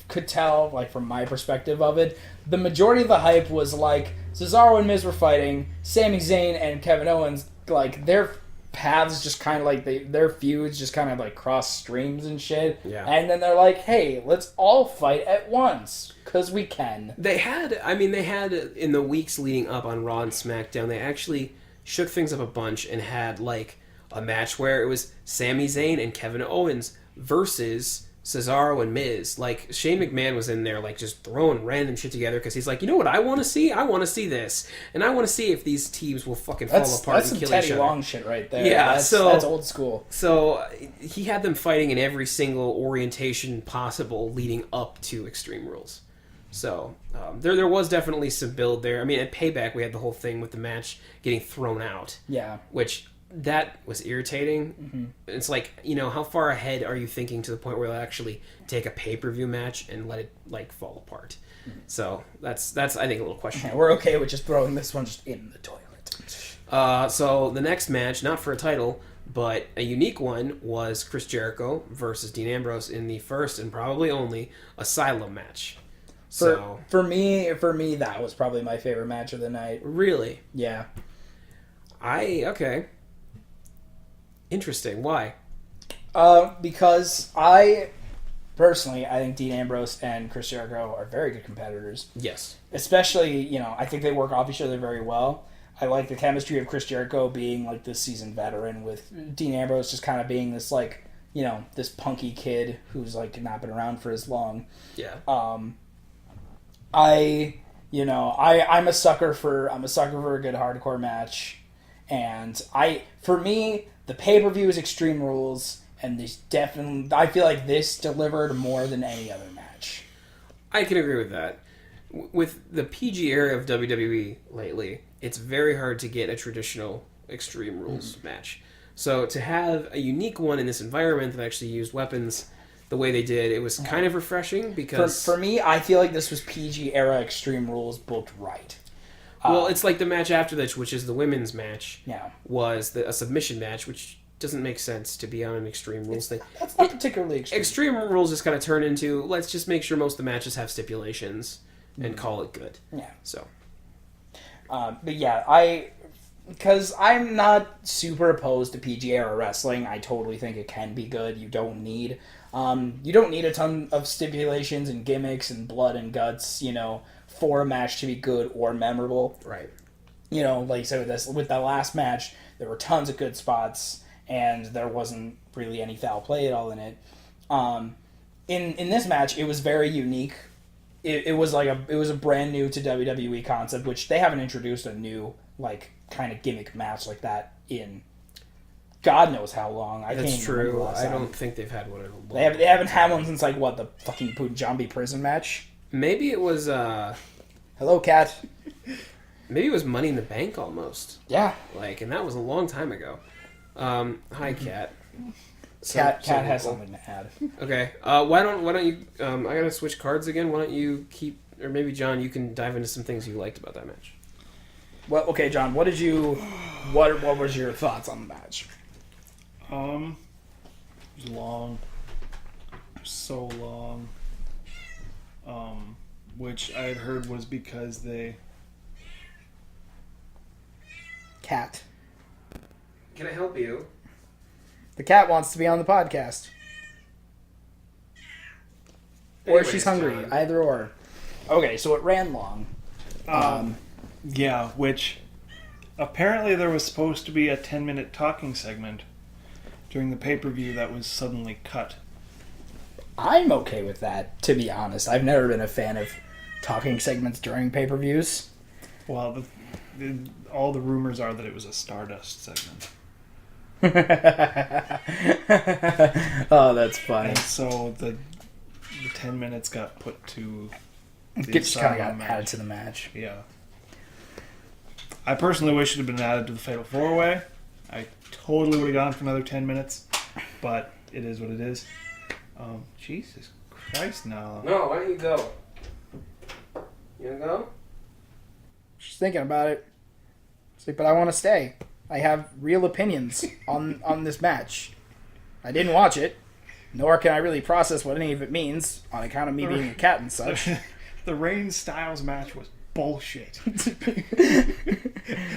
could tell, like from my perspective of it, the majority of the hype was like Cesaro and Miz were fighting, Sami Zayn and Kevin Owens, like their paths just kind of like their feuds just kind of like cross streams and shit. Yeah. And then they're like, hey, let's all fight at once because we can. They had in the weeks leading up on Raw and SmackDown, they actually shook things up a bunch and had like a match where it was Sami Zayn and Kevin Owens versus Cesaro and Miz. Like Shane McMahon was in there like just throwing random shit together because he's like, you know what I want to see? I want to see this, and I want to see if these teams will fucking fall apart and kill each other. That's some Teddy Long shit right there. Yeah, that's old school. So he had them fighting in every single orientation possible leading up to Extreme Rules. So there was definitely some build there. I mean, at Payback we had the whole thing with the match getting thrown out. Yeah, which. That was irritating. Mm-hmm. It's like, how far ahead are you thinking to the point where they'll actually take a pay-per-view match and let it like fall apart? Mm-hmm. So that's I think a little questionable. We're okay with just throwing this one just in the toilet. So the next match, not for a title, but a unique one, was Chris Jericho versus Dean Ambrose in the first and probably only Asylum match. For me, that was probably my favorite match of the night. Really? Yeah. Okay. Interesting. Why? Because I think Dean Ambrose and Chris Jericho are very good competitors. Yes. Especially, I think they work off each other very well. I like the chemistry of Chris Jericho being like this seasoned veteran with Dean Ambrose just kind of being this like, this punky kid who's like not been around for as long. Yeah. I'm a sucker for a good hardcore match, and for me. The pay-per-view is Extreme Rules, and I feel like this delivered more than any other match. I can agree with that. With the PG era of WWE lately, it's very hard to get a traditional Extreme Rules match. So to have a unique one in this environment that actually used weapons the way they did, it was kind of refreshing because... For me, I feel like this was PG era Extreme Rules booked right. Well, it's like the match after this, which is the women's match, yeah. was a submission match, which doesn't make sense to be on an Extreme Rules thing. That's not particularly extreme. Extreme Rules just kind of turn into, let's just make sure most of the matches have stipulations and call it good. Yeah. So. But yeah, because I'm not super opposed to PG era wrestling. I totally think it can be good. You don't need a ton of stipulations and gimmicks and blood and guts, for a match to be good or memorable. Right. Like you said with that last match, there were tons of good spots, and there wasn't really any foul play at all in it. In this match, it was very unique. It was a brand new to WWE concept, which they haven't introduced a new like kind of gimmick match like that in God knows how long. That's true. I don't think they've had one in a while. They haven't had one since like what, the fucking Punjabi prison match. Maybe it was Hello, Cat. Maybe it was Money in the Bank almost. Yeah. And that was a long time ago. Hi, Cat. Cat has something to add. Okay. Why don't you? I gotta switch cards again. Why don't you keep, or maybe John, you can dive into some things you liked about that match. Well, okay, John. What was your thoughts on the match? It was long. So long. Which I had heard was because they... Cat. Can I help you? The cat wants to be on the podcast. Or she's hungry. John. Either or. Okay, so it ran long. Yeah, which... Apparently there was supposed to be a 10-minute talking segment during the pay-per-view that was suddenly cut. I'm okay with that, to be honest. I've never been a fan of talking segments during pay-per-views. Well, all the rumors are that it was a Stardust segment. Oh, that's funny. And so the 10 minutes got put to Just kind of got added to the match. Yeah. I personally wish it had been added to the Fatal 4-Way. I totally would have gone for another 10 minutes, but it is what it is. Jesus Christ, no. No, why don't you go? You want to go? Just thinking about it. It's like, but I want to stay. I have real opinions on this match. I didn't watch it, nor can I really process what any of it means on account of me being a cat and such. The Reigns Styles match was bullshit.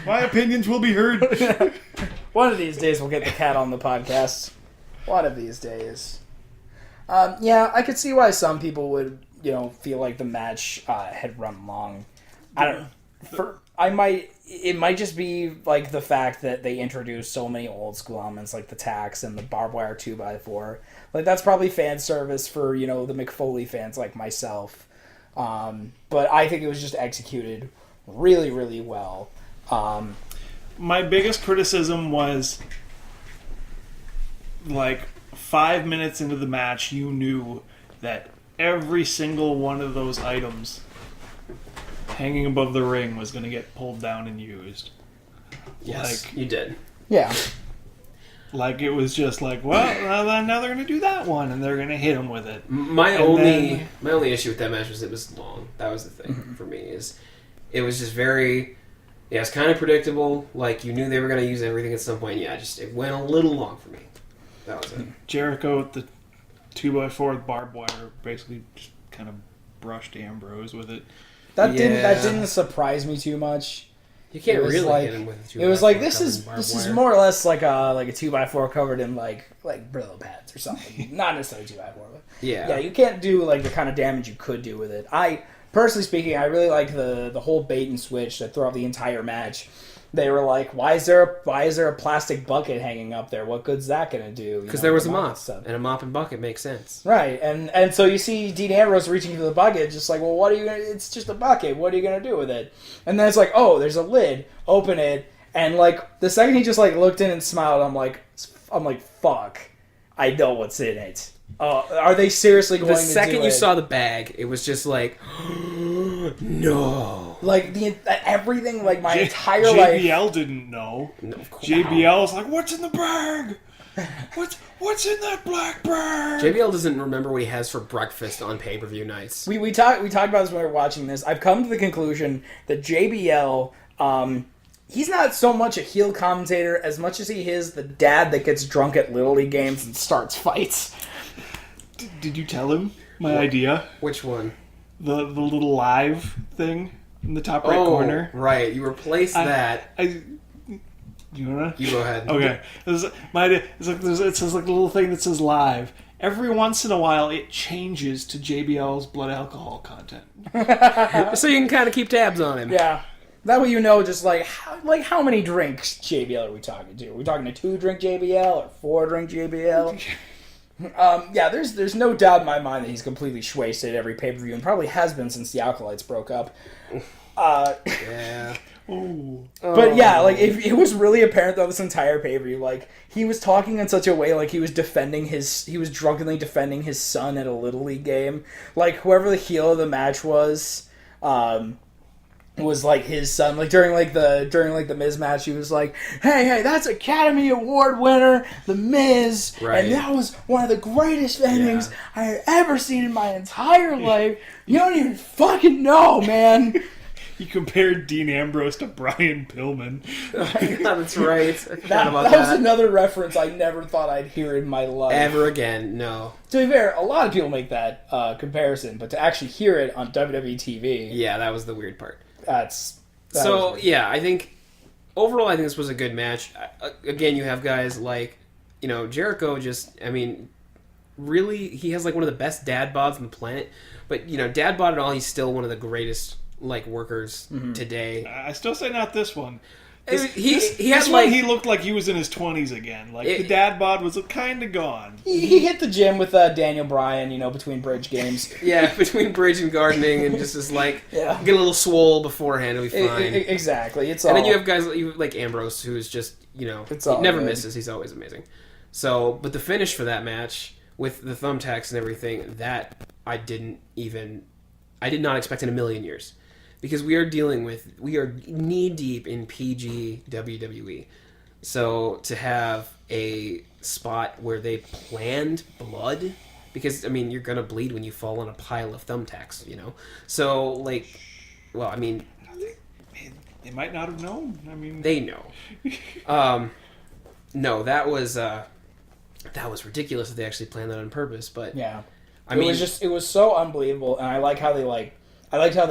My opinions will be heard. One of these days we'll get the cat on the podcast. One of these days. Yeah, I could see why some people would, feel like the match had run long. I don't know. It might just be like the fact that they introduced so many old school elements like the tacks and the barbed wire 2x4. Like that's probably fan service for, the McFoley fans like myself. But I think it was just executed really, really well. My biggest criticism was like 5 minutes into the match, you knew that every single one of those items hanging above the ring was going to get pulled down and used. Yes, you did. Yeah. Like it was just like, well, now they're going to do that one and they're going to hit them with it. My only issue with that match was it was long. That was the thing for me. Is it was just very, it's kind of predictable. Like you knew they were going to use everything at some point. Yeah, it went a little long for me. That was it. Jericho with the 2x4 with barbed wire basically just kind of brushed Ambrose with it. That didn't surprise me too much. You can't really hit him with a 2x4. It was like this is more or less like a 2x4 covered in like Brillo pads or something. Not necessarily 2x4, but yeah, you can't do like the kind of damage you could do with it. I personally speaking, I really like the whole bait and switch that throughout the entire match. They were like, why is there a plastic bucket hanging up there? What good's that going to do? Because there was a mop, and a mop and bucket makes sense. Right, and so you see Dean Ambrose reaching for the bucket, just like, well, what are you going to... It's just a bucket. What are you going to do with it? And then it's like, oh, there's a lid. Open it. And, like, the second he just, like, looked in and smiled, I'm like, fuck. I know what's in it. Are they seriously going to do it? The second you saw the bag, it was just like, no. Like, everything, like, my entire life... JBL didn't know. No, of course. JBL was like, what's in the bag? What's in that black bag? JBL doesn't remember what he has for breakfast on pay-per-view nights. We talked about this when we were watching this. I've come to the conclusion that JBL... he's not so much a heel commentator as much as he is the dad that gets drunk at Little League games and starts fights. Did you tell him my idea? Which one? The little live thing in the top right corner. Right. You replace that. You wanna? You go ahead. Okay. My idea is like it says like a little thing that says live. Every once in a while, it changes to JBL's blood alcohol content. So you can kind of keep tabs on him. Yeah. That way you know just how many drinks JBL are we talking to? Are we talking to 2-drink JBL or 4-drink JBL? Yeah, there's no doubt in my mind that he's completely wasted at every pay-per-view and probably has been since the Acolytes broke up. Yeah. Ooh. But yeah, like it was really apparent though this entire pay-per-view, like he was talking in such a way like he was drunkenly defending his son at a Little League game. Like whoever the heel of the match was like his son. Like during the Miz match, he was like, "Hey, that's Academy Award winner, the Miz, right. And that was one of the greatest endings I had ever seen in my entire life. You don't even fucking know, man." He compared Dean Ambrose to Brian Pillman. That's right. That was another reference I never thought I'd hear in my life. Ever again, no. To be fair, a lot of people make that comparison, but to actually hear it on WWE TV... Yeah, that was the weird part. Yeah, I think... Overall, I think this was a good match. Again, you have guys like, Jericho really, he has like one of the best dad bods on the planet. But, dad bod and all, he's still one of the greatest... workers today. I still say not this one. He looked like he was in his 20s again. The dad bod was kind of gone. He hit the gym with Daniel Bryan, between bridge games. Yeah, between bridge and gardening, and just get a little swole beforehand, it'll be fine. Exactly. And then you have guys like Ambrose, who's just he never misses. He's always amazing. So, but the finish for that match with the thumbtacks and everything, that I didn't even I did not expect in a million years. Because we are knee deep in PG WWE. So to have a spot where they planned blood, because, I mean, you're going to bleed when you fall on a pile of thumbtacks, you know? So, like, well, I mean... They might not have known. I mean... They know. No, that was ridiculous that they actually planned that on purpose, but... Yeah. I mean... It was so unbelievable, and I liked how they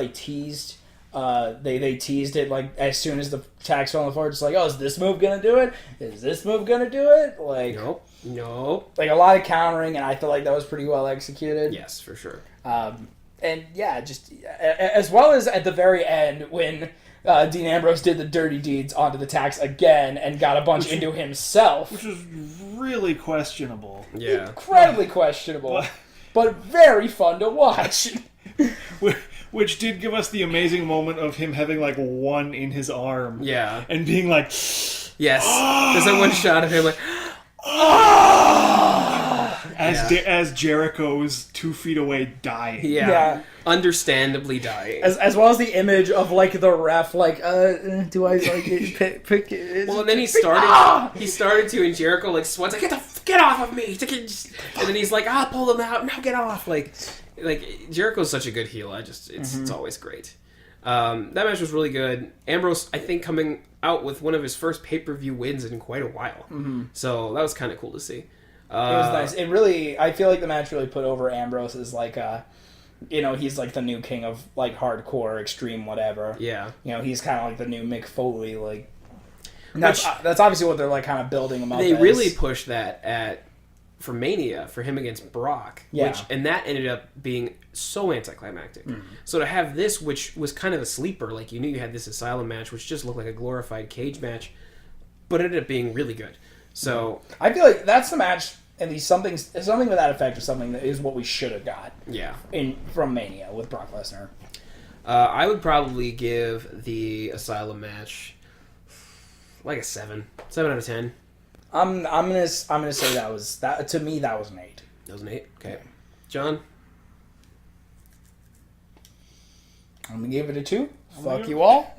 teased... They teased it, like, as soon as the tags fell on the floor, just like, oh, is this move gonna do it? Is this move gonna do it? Like, Nope. Like, a lot of countering, and I feel like that was pretty well executed. Yes, for sure. And, yeah, just, as well as at the very end, when Dean Ambrose did the dirty deeds onto the tags again and got a bunch into himself. Which was really questionable. Yeah. Incredibly questionable, but very fun to watch. Which did give us the amazing moment of him having, like, one in his arm. Yeah. And being like... Yes. There's that one shot of him like... As Jericho's 2 feet away dying. Yeah. Understandably dying. As well as the image of, like, the ref, like, do I, like, pick it? Well, and then he started to, and Jericho, like, sweats, like, get off of me! And then he's like, pull him out, now get off! Like Jericho's such a good heel. It's always great. That match was really good. Ambrose, I think, coming out with one of his first pay-per-view wins in quite a while. Mm-hmm. So that was kind of cool to see. It was nice. It really, I feel like the match really put over Ambrose as like he's like the new king of like hardcore, extreme, whatever. Yeah. He's kind of like the new Mick Foley. Like, that's obviously what they're like kind of building him up. They really pushed that for Mania, for him against Brock. Yeah. And that ended up being so anticlimactic. Mm-hmm. So to have this, which was kind of a sleeper, like you knew you had this Asylum match, which just looked like a glorified cage match, but it ended up being really good. So I feel like that's the match, at least something to that effect, or something that is what we should have got. Yeah. From Mania with Brock Lesnar. I would probably give the Asylum match like a 7 out of 10. I'm gonna say that to me that was an 8. That was an 8. Okay, John. I'm gonna give it a 2. Fuck you all.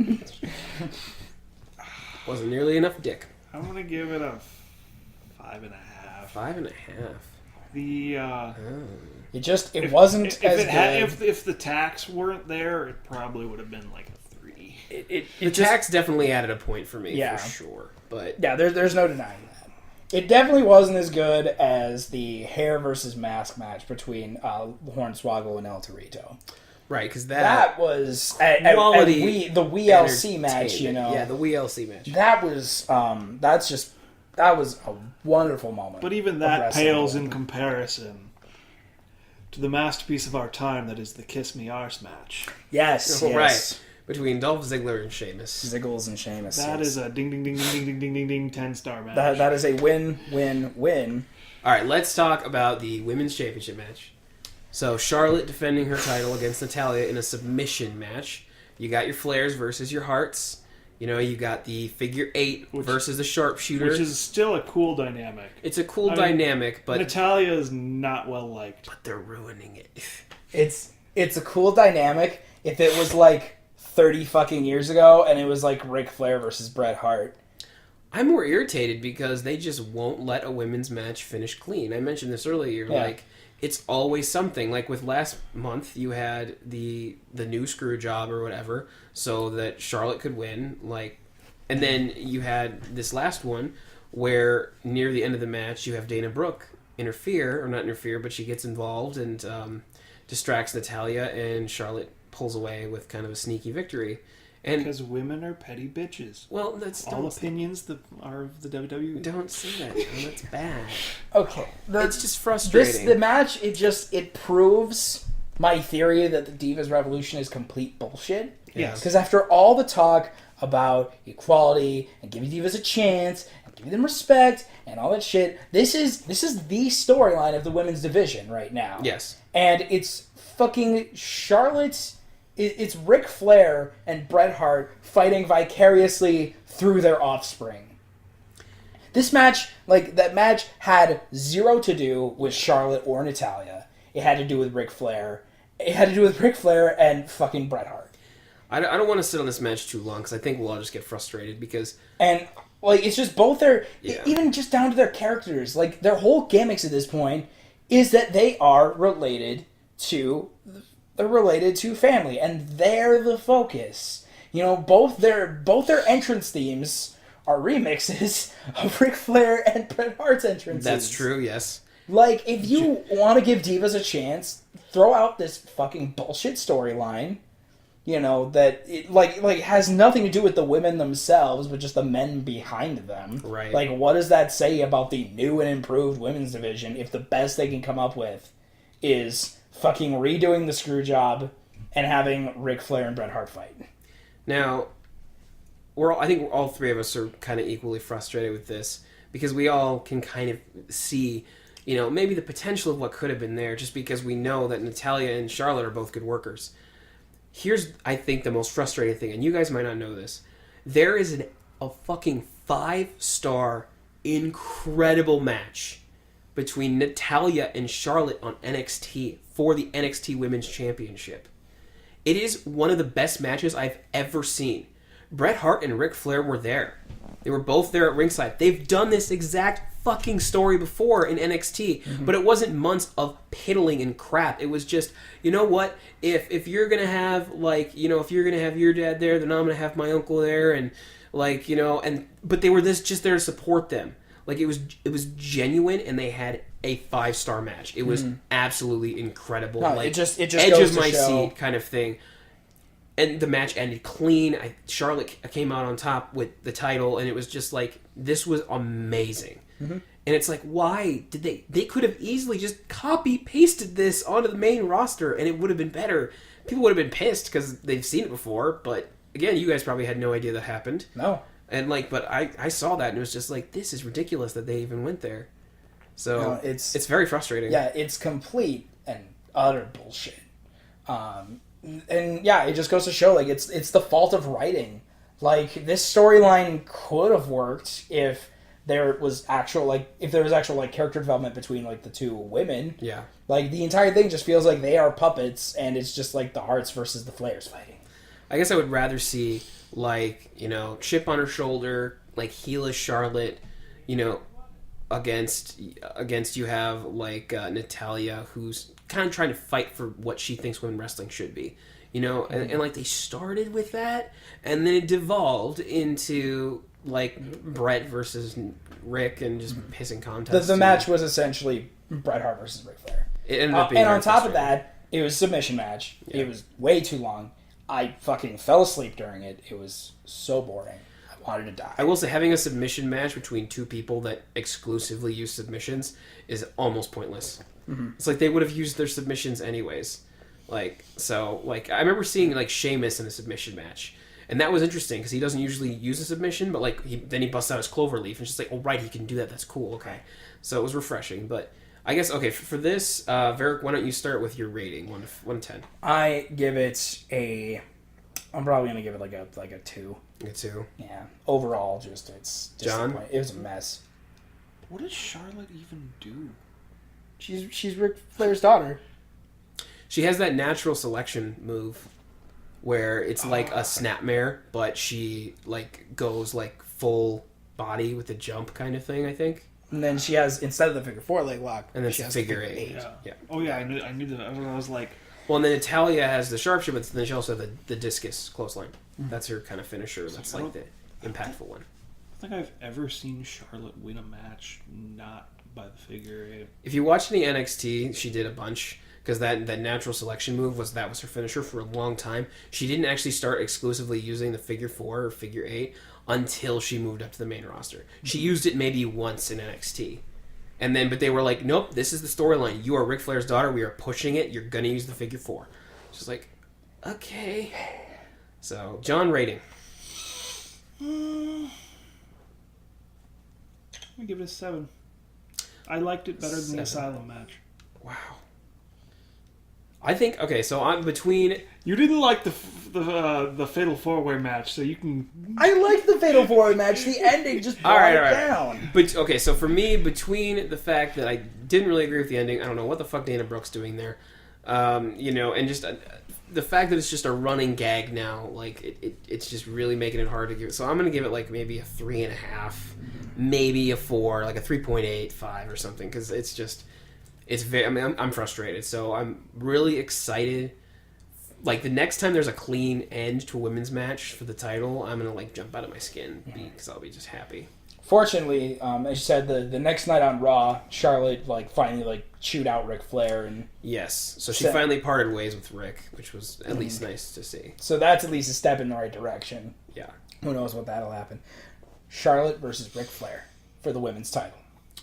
Wasn't nearly enough dick. I'm gonna give it a 5.5. 5.5. It wasn't as good. If the tax weren't there, it probably would have been like a 3. The tax definitely added a point for me, yeah, for sure. But yeah, there's no denying that. It definitely wasn't as good as the hair versus mask match between Hornswoggle and El Torito. Right, because that was the WLC match, Yeah, the WLC match. That was that was a wonderful moment. But even that pales in comparison to the masterpiece of our time, that is the Kiss Me Arse match. Yes, yes. Right. Between Dolph Ziggler and Sheamus. Ziggles and Sheamus. That is a ding, ding, ding, ding, ding, ding, ding, ding, 10-star match. That is a win, win, win. All right, let's talk about the Women's Championship match. So, Charlotte defending her title against Natalya in a submission match. You got your Flairs versus your Hearts. You got the figure 8 versus the sharpshooter. Which is still a cool dynamic. It's a cool dynamic, but... Natalya is not well liked. But they're ruining it. It's a cool dynamic if it was like 30 fucking years ago and it was like Ric Flair versus Bret Hart. I'm more irritated because they just won't let a women's match finish clean. I mentioned this earlier. Yeah. Like, it's always something. Like with last month, you had the new screw job or whatever, so that Charlotte could win. Like, and then you had this last one where near the end of the match, you have Dana Brooke not interfere, but she gets involved and distracts Natalya, and Charlotte pulls away with kind of a sneaky victory. And because women are petty bitches. Well, that's all opinions are of the WWE. Don't say that. No, that's bad. Okay, it's just frustrating. The match, it proves my theory that the Divas Revolution is complete bullshit. Yes. Because after all the talk about equality and giving Divas a chance and giving them respect and all that shit, this is the storyline of the women's division right now. Yes. And it's fucking Charlotte. It's Ric Flair and Bret Hart fighting vicariously through their offspring. This match, that match had zero to do with Charlotte or Natalya. It had to do with Ric Flair it had to do with Ric Flair and fucking Bret Hart. I don't want to sit on this match too long because I think we'll all just get frustrated because... And, like, it's just both their... Yeah. Even just down to their characters. Like, their whole gimmicks at this point is that they are related to... They're related to family, and they're the focus. You know, both their entrance themes are remixes of Ric Flair and Bret Hart's entrances. That's true, yes. Like, if you want to give divas a chance, throw out this fucking bullshit storyline, you know, that it, like has nothing to do with the women themselves, but just the men behind them. Right. Like, what does that say about the new and improved women's division if the best they can come up with is fucking redoing the screw job and having Ric Flair and Bret Hart fight? Now, I think all three of us are kind of equally frustrated with this because we all can kind of see, you know, maybe the potential of what could have been there just because we know that Natalya and Charlotte are both good workers. Here's, I think, the most frustrating thing, and you guys might not know this. There is a fucking 5-star incredible match between Natalya and Charlotte on NXT for the NXT Women's Championship. It is one of the best matches I've ever seen. Bret Hart and Ric Flair were there. They were both there at ringside. They've done this exact fucking story before in NXT, but it wasn't months of piddling and crap. It was just, you know what? If you're gonna have like, you know, if you're gonna have your dad there, then I'm gonna have my uncle there, and like, you know, but they were just there to support them. Like it was genuine, and they had a 5-star match. It was absolutely incredible. No, like it just edge goes of to my show. seat kind of thing. And the match ended clean. Charlotte came out on top with the title, and it was just like, this was amazing. And it's like, why did they could have easily just copy-pasted this onto the main roster, and it would have been better. People would have been pissed because they've seen it before, but again, you guys probably had no idea that happened. No. And like, but I saw that, and it was just like, this is ridiculous that they even went there. So No, it's very frustrating. Yeah, it's complete and utter bullshit. And yeah, it just goes to show, like, it's the fault of writing. Like, this storyline could have worked if there was actual character development between like the two women. Yeah. Like, the entire thing just feels like they are puppets, and it's just like the Hearts versus the Flairs fighting. I guess I would rather see, like, you know, chip on her shoulder, like heelish Charlotte, you know, against you have like Natalya, who's kind of trying to fight for what she thinks women wrestling should be, you know, and like they started with that, and then it devolved into like Bret versus Rick and just pissing contests. The match was essentially Bret Hart versus Ric Flair. It ended up being and very on top of frustrating. that, it was a submission match. Yeah. It was way too long. I fucking fell asleep during it. It was so boring. I wanted to die. I will say, having a submission match between two people that exclusively use submissions is almost pointless. It's like they would have used their submissions anyways. Like, so, like, I remember seeing, like, Sheamus in a submission match. And that was interesting, because he doesn't usually use a submission, but, like, then he busts out his cloverleaf, and it's just like, oh, right, he can do that, that's cool, okay. So it was refreshing, but I guess, okay, for this, Varric, why don't you start with your rating, 1 to 10? I give it I'm probably going to give it like a 2. A 2. Yeah. Overall, just, it's John? disappointing. It was a mess. What does Charlotte even do? She's Ric Flair's daughter. She has that natural selection move where it's like a snapmare, but she like goes like full body with the jump kind of thing, I think. And then she has, instead of the figure 4 leg lock, And then she has figure the eight. Yeah. Oh yeah, I knew that. I was like, Well, and then Natalya has the sharpshooter, but then she also has the discus clothesline. That's her kind of finisher. That's like the impactful one. I don't think I've ever seen Charlotte win a match not by the figure eight. If you watch any NXT, she did a bunch. Because that natural selection move was her finisher for a long time. She didn't actually start exclusively using the figure 4 or figure 8 until she moved up to the main roster. She used it maybe once in NXT. But they were like, nope, this is the storyline. You are Ric Flair's daughter. We are pushing it. You're going to use the figure 4. She's like, okay. So, John, rating. I'm gonna give it a 7. I liked it better than 7. the Asylum match. Wow. I think, okay, so I'm between... You didn't like the Fatal 4-Way match, so you can... I like the Fatal 4 match. The ending just brought it down. But, okay, so for me, between the fact that I didn't really agree with the ending, I don't know what the fuck Dana Brooke's doing there, And just the fact that it's just a running gag now, like it's just really making it hard to give. So I'm gonna give it like maybe a 3.5, maybe a 4, like a 3.85 or something, because it's very. I mean, I'm frustrated, so I'm really excited. Like the next time there's a clean end to a women's match for the title, I'm gonna like jump out of my skin because I'll be just happy. Fortunately, as you said, the next night on Raw, Charlotte finally chewed out Ric Flair, and yes, so she finally parted ways with Rick, which was at least nice to see. So that's at least a step in the right direction. Yeah, who knows what that'll happen? Charlotte versus Ric Flair for the women's title.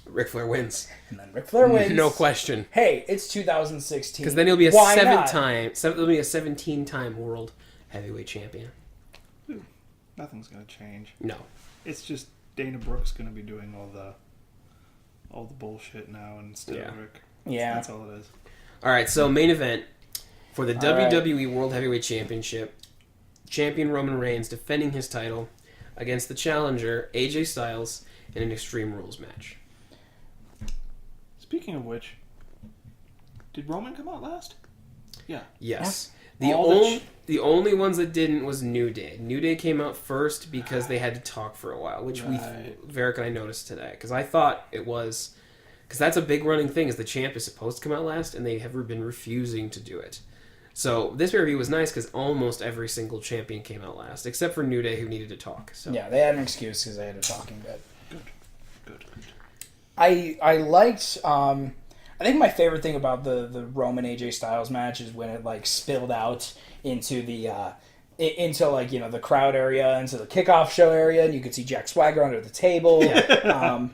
Ric Flair wins, and then Ric Flair wins. No question. Hey, it's 2016. Because then he'll be a 17-time world heavyweight champion. Nothing's gonna change. No, it's just Dana Brooke's going to be doing all the bullshit now instead of Rick. Yeah. That's all it is. All right, so main event for the WWE World Heavyweight Championship. Champion Roman Reigns defending his title against the challenger AJ Styles in an Extreme Rules match. Speaking of which, did Roman come out last? Yeah. Yes. The only ones that didn't was New Day. New Day came out first because they had to talk for a while, which Varric and I noticed today. Because I thought it was... Because that's a big running thing, is the champ is supposed to come out last, and they have been refusing to do it. So this review was nice because almost every single champion came out last, except for New Day, who needed to talk. So. Yeah, they had an excuse because they had a talking bit. Good. I liked... I think my favorite thing about the Roman AJ Styles match is when it spilled out into the the crowd area, into the kickoff show area, and you could see Jack Swagger under the table,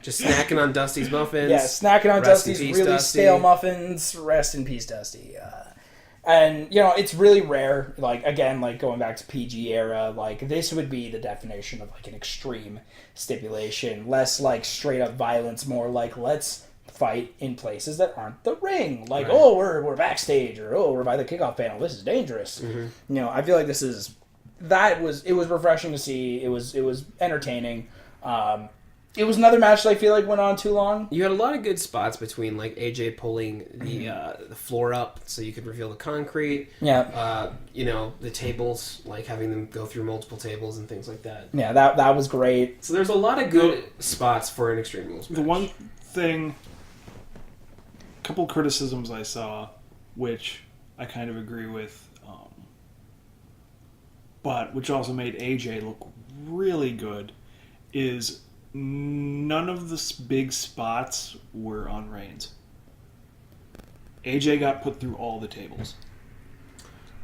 just snacking on Dusty's muffins. Yeah, snacking on Dusty's really stale muffins. Rest in peace, Dusty. And it's really rare. Going back to PG era, this would be the definition of an extreme stipulation, less straight up violence, more let's fight in places that aren't the ring. We're backstage, or we're by the kickoff panel. This is dangerous. Mm-hmm. I feel like it was refreshing to see. It was entertaining. It was another match that I feel like went on too long. You had a lot of good spots between AJ pulling the floor up so you could reveal the concrete. Yeah. The tables, having them go through multiple tables and things like that. Yeah, that was great. So there's a lot of good spots for an Extreme Rules match. The one thing, couple criticisms I saw, which I kind of agree with, but which also made AJ look really good, is none of the big spots were on Reigns. AJ got put through all the tables.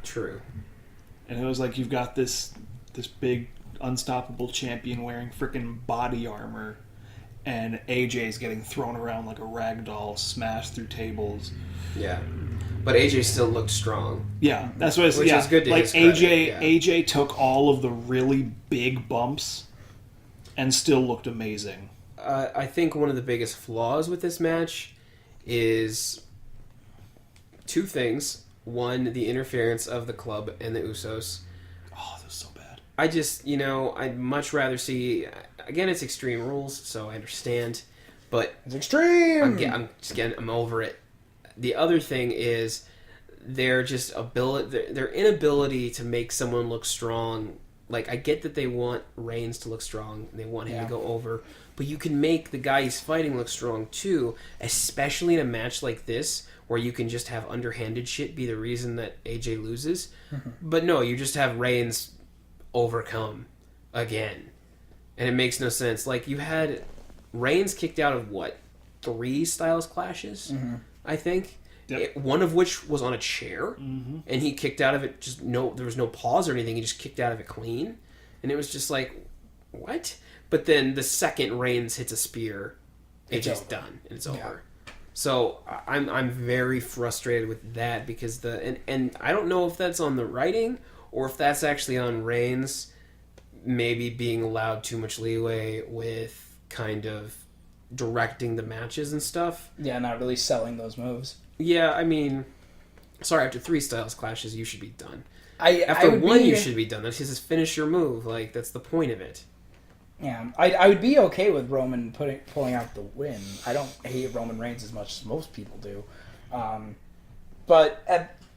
True. And it was you've got this big unstoppable champion wearing freaking body armor, and AJ's getting thrown around like a rag doll, smashed through tables. Yeah. But AJ still looked strong. Yeah, that's what it's Which is good to his credit. AJ took all of the really big bumps and still looked amazing. I think one of the biggest flaws with this match is two things. One, the interference of the club and the Usos. Oh, that was so bad. I just, I'd much rather see... Again, it's Extreme Rules, so I understand. But... It's extreme! I'm over it. The other thing is their inability to make someone look strong. I get that they want Reigns to look strong, and they want him to go over, but you can make the guy he's fighting look strong too, especially in a match like this, where you can just have underhanded shit be the reason that AJ loses. Mm-hmm. But no, you just have Reigns overcome again. And it makes no sense. You had Reigns kicked out of, 3 Styles clashes, I think? Yep. One of which was on a chair, and he kicked out of it there was no pause or anything, he just kicked out of it clean. And it was just what? But then the second Reigns hits a spear, AJ's done, and it's over. So I'm very frustrated with that, because and I don't know if that's on the writing, or if that's actually on Reigns maybe being allowed too much leeway with kind of directing the matches and stuff. Yeah, not really selling those moves. Yeah, I mean, after 3 Styles clashes, you should be done. After one, you should be done. That's his finisher move. That's the point of it. Yeah, I would be okay with Roman pulling out the win. I don't hate Roman Reigns as much as most people do. But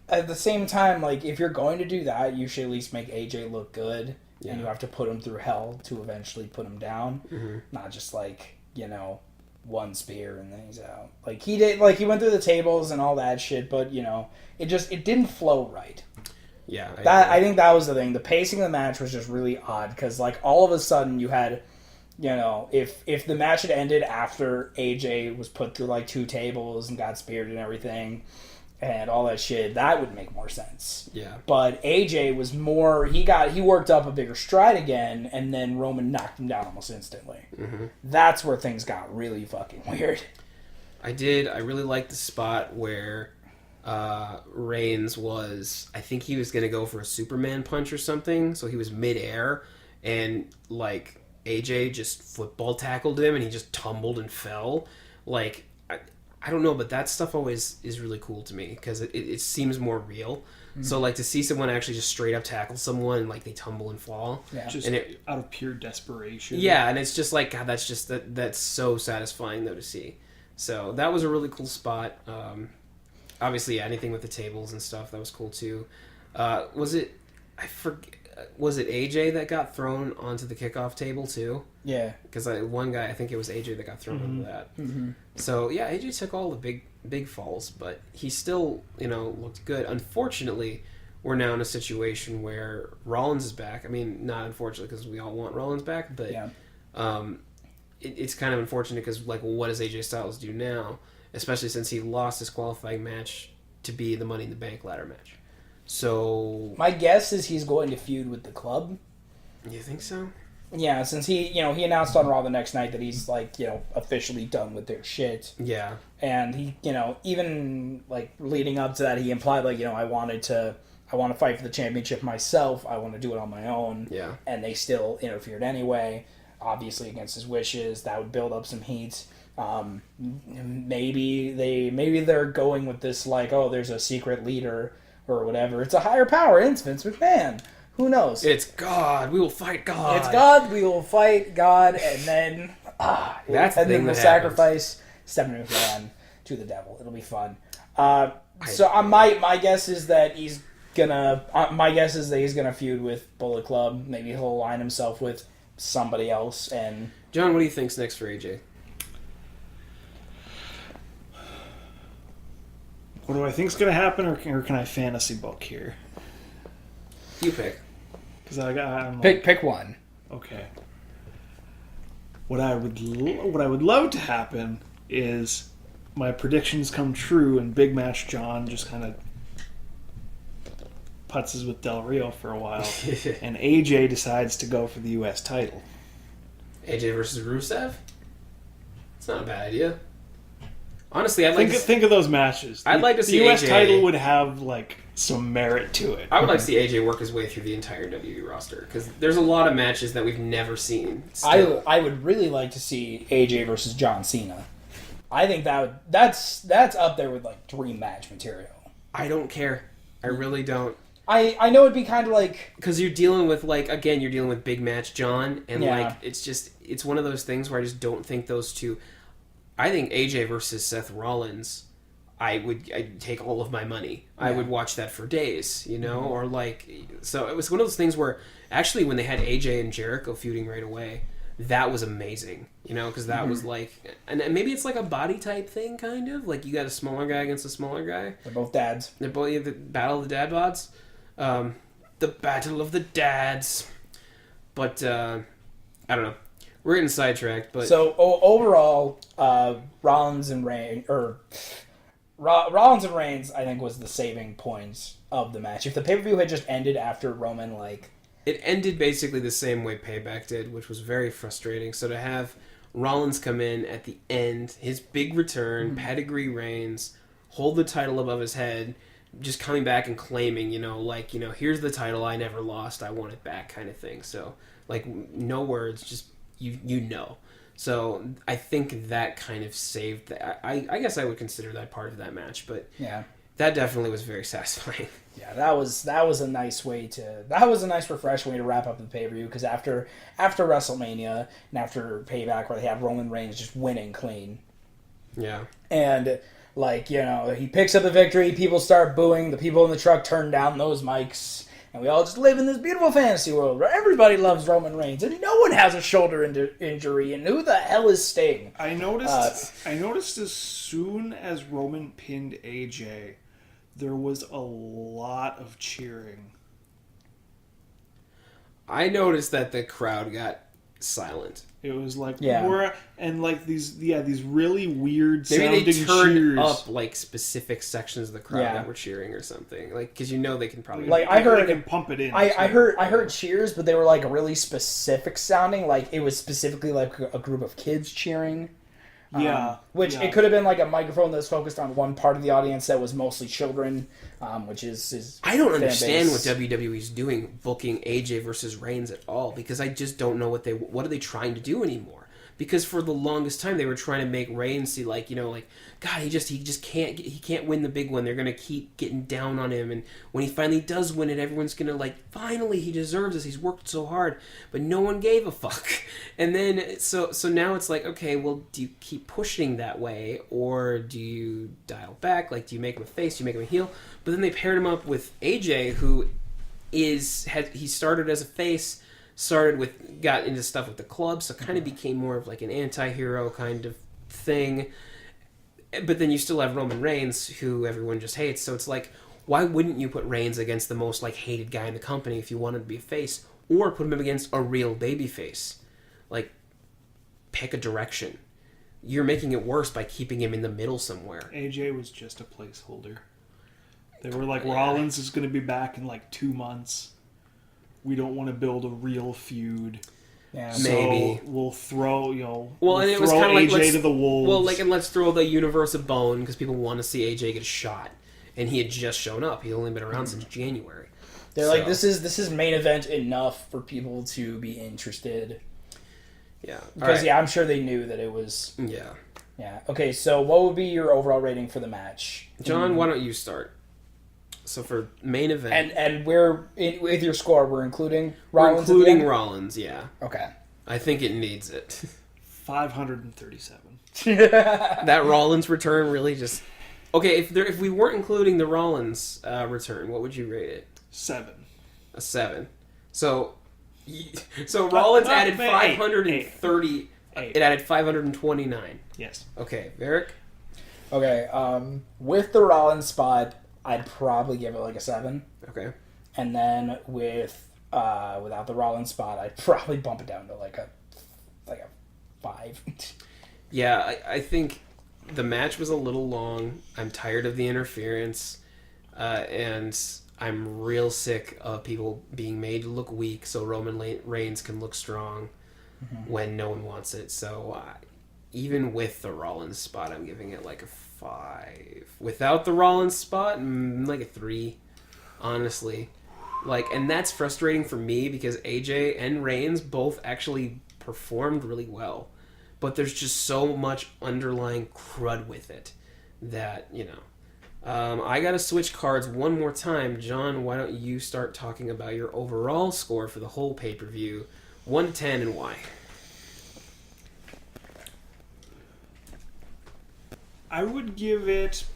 at the same time, like, if you're going to do that, you should at least make AJ look good. Yeah. And you have to put him through hell to eventually put him down. Mm-hmm. Not just, like, one spear and then he's out. Like, he did, like, he went through the tables and all that shit, but, it didn't flow right. Yeah. I think that was the thing. The pacing of the match was just really odd, because, like, all of a sudden you had, if the match had ended after AJ was put through, like, 2 tables and got speared and everything, and all that shit, that would make more sense. Yeah. But AJ was more, he worked up a bigger stride again, and then Roman knocked him down almost instantly. Mm-hmm. That's where things got really fucking weird. I really liked the spot where Reigns was, I think he was going to go for a Superman punch or something, so he was midair, and, like, AJ just football tackled him, and he just tumbled and fell. Like, I don't know, but that stuff always is really cool to me because it seems more real. Mm-hmm. So, like, to see someone actually just straight up tackle someone, like, they tumble and fall. Yeah. Just out of pure desperation. Yeah, and it's just like, God, that's so satisfying, though, to see. So, that was a really cool spot. Obviously, anything with the tables and stuff, that was cool, too. Was it AJ that got thrown onto the kickoff table, too? Yeah. Because one guy, I think it was AJ that got thrown into that. Mm-hmm. So, yeah, AJ took all the big falls, but he still, looked good. Unfortunately, we're now in a situation where Rollins is back. I mean, not unfortunately, because we all want Rollins back, but yeah. It's kind of unfortunate because, like, what does AJ Styles do now? Especially since he lost his qualifying match to be the Money in the Bank ladder match. So... My guess is he's going to feud with the club. You think so? Yeah, since he announced on Raw the next night that he's, like, officially done with their shit. Yeah. And he, even, like, leading up to that, he implied, like, I want to fight for the championship myself. I want to do it on my own. Yeah. And they still interfered anyway, obviously against his wishes. That would build up some heat. Maybe they're going with this, like, oh, there's a secret leader or whatever. It's a higher power. It's Vince McMahon. Who knows? It's God. We will fight God. It's God. We will fight God, and then we'll sacrifice Stephanie McMahon to the devil. It'll be fun. My guess is that he's gonna. My guess is that he's gonna feud with Bullet Club. Maybe he'll align himself with somebody else. And John, what do you think's next for AJ? What do I think's gonna happen, or can I fantasy book here? You pick. Because I'm pick one. Okay. What I would love to happen is my predictions come true, and Big Match John just kind of putzes with Del Rio for a while, and AJ decides to go for the U.S. title. AJ versus Rusev? It's not a bad idea. Honestly, think of those matches. I'd like to see the U.S. AJ... title would have, like, some merit to it. I would like to see AJ work his way through the entire WWE roster, because there's a lot of matches that we've never seen. I would really like to see AJ versus John Cena. I think that's up there with, like, dream match material. I don't care. I really don't. I know it'd be kind of like... Because you're dealing with, like, again, you're dealing with Big Match John, and, like, it's one of those things where I just don't think those two... I think AJ versus Seth Rollins, I'd take all of my money. Yeah. I would watch that for days, or like, so it was one of those things where actually when they had AJ and Jericho feuding right away, that was amazing, because that was like, and maybe it's like a body type thing, kind of, like you got a smaller guy against a smaller guy. They're both dads. They're both the battle of the dad bods. The battle of the dads. But, I don't know. We're getting sidetracked, but... So, overall, Rollins and Reigns, I think, was the saving points of the match. If the pay-per-view had just ended after Roman, like... It ended basically the same way Payback did, which was very frustrating. So to have Rollins come in at the end, his big return, pedigree Reigns, hold the title above his head, just coming back and claiming, here's the title I never lost, I want it back kind of thing. So, like, no words, just... You know. So I think that kind of saved that. I guess I would consider that part of that match, but yeah, that definitely was very satisfying. Yeah, that was a nice refresh way to wrap up the pay-per-view, because after WrestleMania and after Payback, where they had Roman Reigns just winning clean. Yeah. And Like, he picks up the victory, people start booing, the people in the truck turn down those mics, and we all just live in this beautiful fantasy world where everybody loves Roman Reigns, and no one has a shoulder injury, and who the hell is Sting? I noticed as soon as Roman pinned AJ, there was a lot of cheering. I noticed that the crowd got silent. It was like these really weird Maybe sounding they turned cheers. up like specific sections of the crowd that were cheering or something, like because they can probably I heard they can pump it in. I heard cheers, but they were like really specific sounding. Like it was specifically like a group of kids cheering. It could have been like a microphone that's focused on one part of the audience that was mostly children, which is I don't understand what WWE's doing booking AJ versus Reigns at all, because I just don't know what are they trying to do anymore. Because for the longest time they were trying to make Reigns see like God, he just can't win the big one. They're gonna keep getting down on him, and when he finally does win it, everyone's gonna like, finally he deserves this. He's worked so hard, but no one gave a fuck. And then so now it's like, okay, well, do you keep pushing that way, or do you dial back? Like, do you make him a face? Do you make him a heel? But then they paired him up with AJ, who he started as a face. Got into stuff with the club, so kind of became more of like an anti-hero kind of thing. But then you still have Roman Reigns, who everyone just hates. So it's like, why wouldn't you put Reigns against the most like hated guy in the company if you wanted to be a face, or put him against a real baby face? Like, pick a direction. You're making it worse by keeping him in the middle somewhere. AJ was just a placeholder. They were like, Rollins is going to be back in like 2 months. We don't want to build a real feud. Yeah, so maybe we'll throw and it was kind of like AJ to the wolves. Well, like, and let's throw the universe a bone because people want to see AJ get a shot, and he had just shown up. He'd only been around since January. They're like, this is main event enough for people to be interested. Yeah, because I'm sure they knew that it was. Yeah. Okay, so what would be your overall rating for the match, John? Why don't you start? So for main event, and with your score, we're including Rollins. We're including Rollins, yeah. Okay. I think it needs it. 537. That Rollins return really just okay. If we weren't including the Rollins return, what would you rate it? 7. A 7. So Rollins added 530. It added 529. Yes. Okay, Varric. Okay. With the Rollins spot, I'd probably give it like a 7. Okay. And then without the Rollins spot, I'd probably bump it down to like a 5. Yeah, I think the match was a little long. I'm tired of the interference, and I'm real sick of people being made to look weak so Roman Reigns can look strong when no one wants it. So even with the Rollins spot, I'm giving it like a 5. Without the Rollins spot, like a 3, honestly. And that's frustrating for me because AJ and Reigns both actually performed really well, but there's just so much underlying crud with it that I gotta switch cards one more time. John, why don't you start talking about your overall score for the whole pay-per-view, 1 to 10, and why? I would give it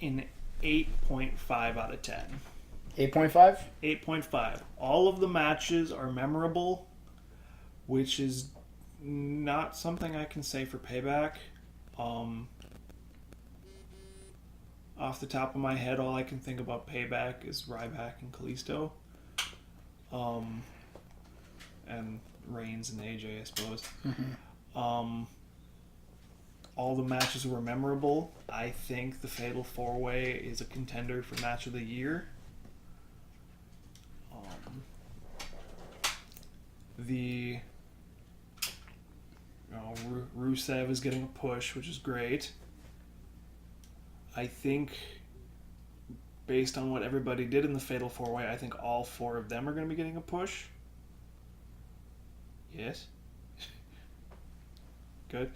an 8.5 out of 10. 8.5? 8.5. All of the matches are memorable, which is not something I can say for Payback. Off the top of my head, all I can think about Payback is Ryback and Kalisto. And Reigns and AJ, I suppose. All the matches were memorable. I think the Fatal 4-Way is a contender for Match of the Year. Rusev is getting a push, which is great. I think, based on what everybody did in the Fatal 4-Way, I think all 4 of them are going to be getting a push. Yes? Good.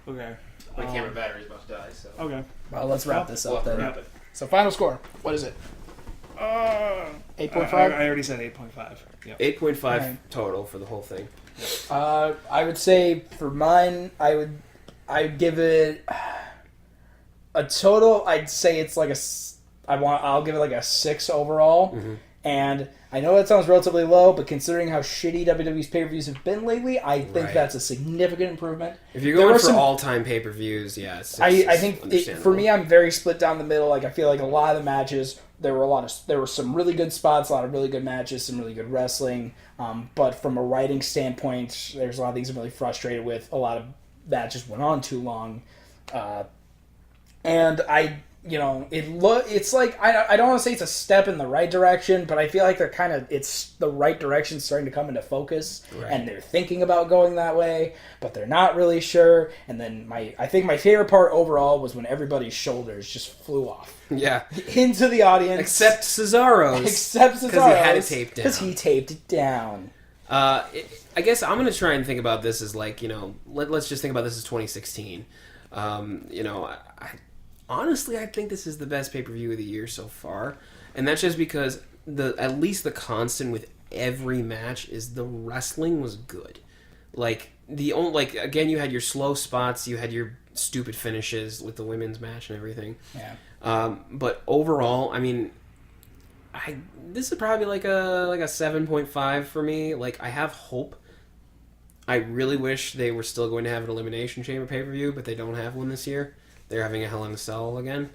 Okay. My camera battery's about to die, so... Okay. Well, let's wrap this up then. Wrap it. So final score, what is it? 8.5? I already said 8.5. Yep. 8.5 Right. total for the whole thing. I would say for mine, I'd give it a total, I'd say it's like I'll give it like a 6 overall. Mm-hmm. And I know that sounds relatively low, but considering how shitty WWE's pay-per-views have been lately, I think that's a significant improvement. If you're going for all-time pay-per-views, I think for me, I'm very split down the middle. Like I feel like a lot of the matches, there were some really good spots, a lot of really good matches, some really good wrestling. But from a writing standpoint, there's a lot of things I'm really frustrated with. A lot of that just went on too long, and it's like I don't want to say it's a step in the right direction, but I feel like it's the right direction starting to come into focus, and they're thinking about going that way, but they're not really sure. And then I think my favorite part overall was when everybody's shoulders just flew off. Yeah, into the audience, except Cesaro's, because he had it taped down. Because he taped it down. I guess I'm gonna try and think about this as like let's just think about this as 2016. Honestly, I think this is the best pay-per-view of the year so far, and that's just because at least the constant with every match is the wrestling was good. Again, you had your slow spots, you had your stupid finishes with the women's match and everything. Yeah. But overall, I mean, this is probably like a 7.5 for me. Like, I have hope. I really wish they were still going to have an Elimination Chamber pay-per-view, but they don't have one this year. They're having a Hell in a Cell again.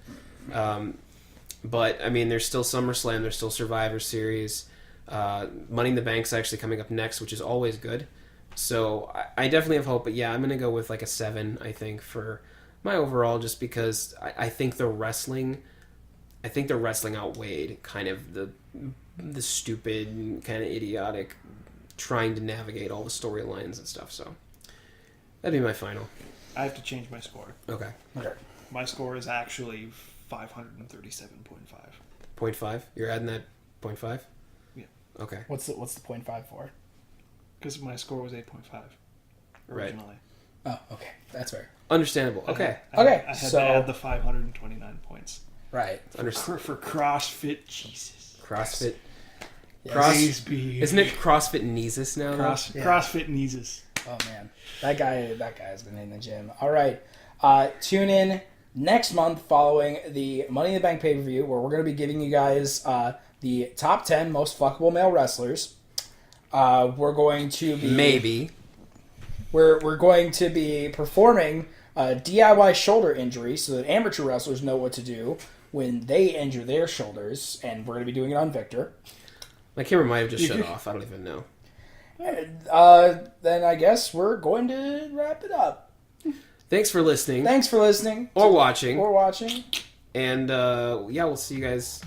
But, I mean, there's still SummerSlam, there's still Survivor Series. Money in the Bank's actually coming up next, which is always good. So, I definitely have hope. But, yeah, I'm going to go with like a 7, I think, for my overall, just because I think the wrestling outweighed kind of the stupid, kind of idiotic trying to navigate all the storylines and stuff. So, that'd be my final. I have to change my score. Okay. My score is actually 537.5. 0.5? You're adding that 0.5? Yeah. Okay. What's the 0.5 for? Because my score was 8.5 originally. Oh, okay. That's fair. Understandable. Okay. I had to add the 529 points. Right. For CrossFit, Jesus. CrossFit. Yeah. Isn't it CrossFit Neezus now? CrossFit Neezus. Oh man, that guy's been in the gym. All right, tune in next month following the Money in the Bank pay-per-view, where we're going to be giving you guys the top 10 most fuckable male wrestlers. We're going to be we're going to be performing DIY shoulder injury so that amateur wrestlers know what to do when they injure their shoulders, and we're going to be doing it on Victor. My camera might have just shut off. I don't even know. Then I guess we're going to wrap it up. Thanks for listening. Or watching. And, we'll see you guys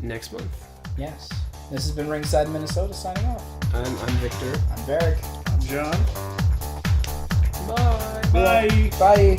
next month. Yes. This has been Ringside Minnesota signing off. I'm Victor. I'm Varric. I'm John. Bye. Bye. Bye.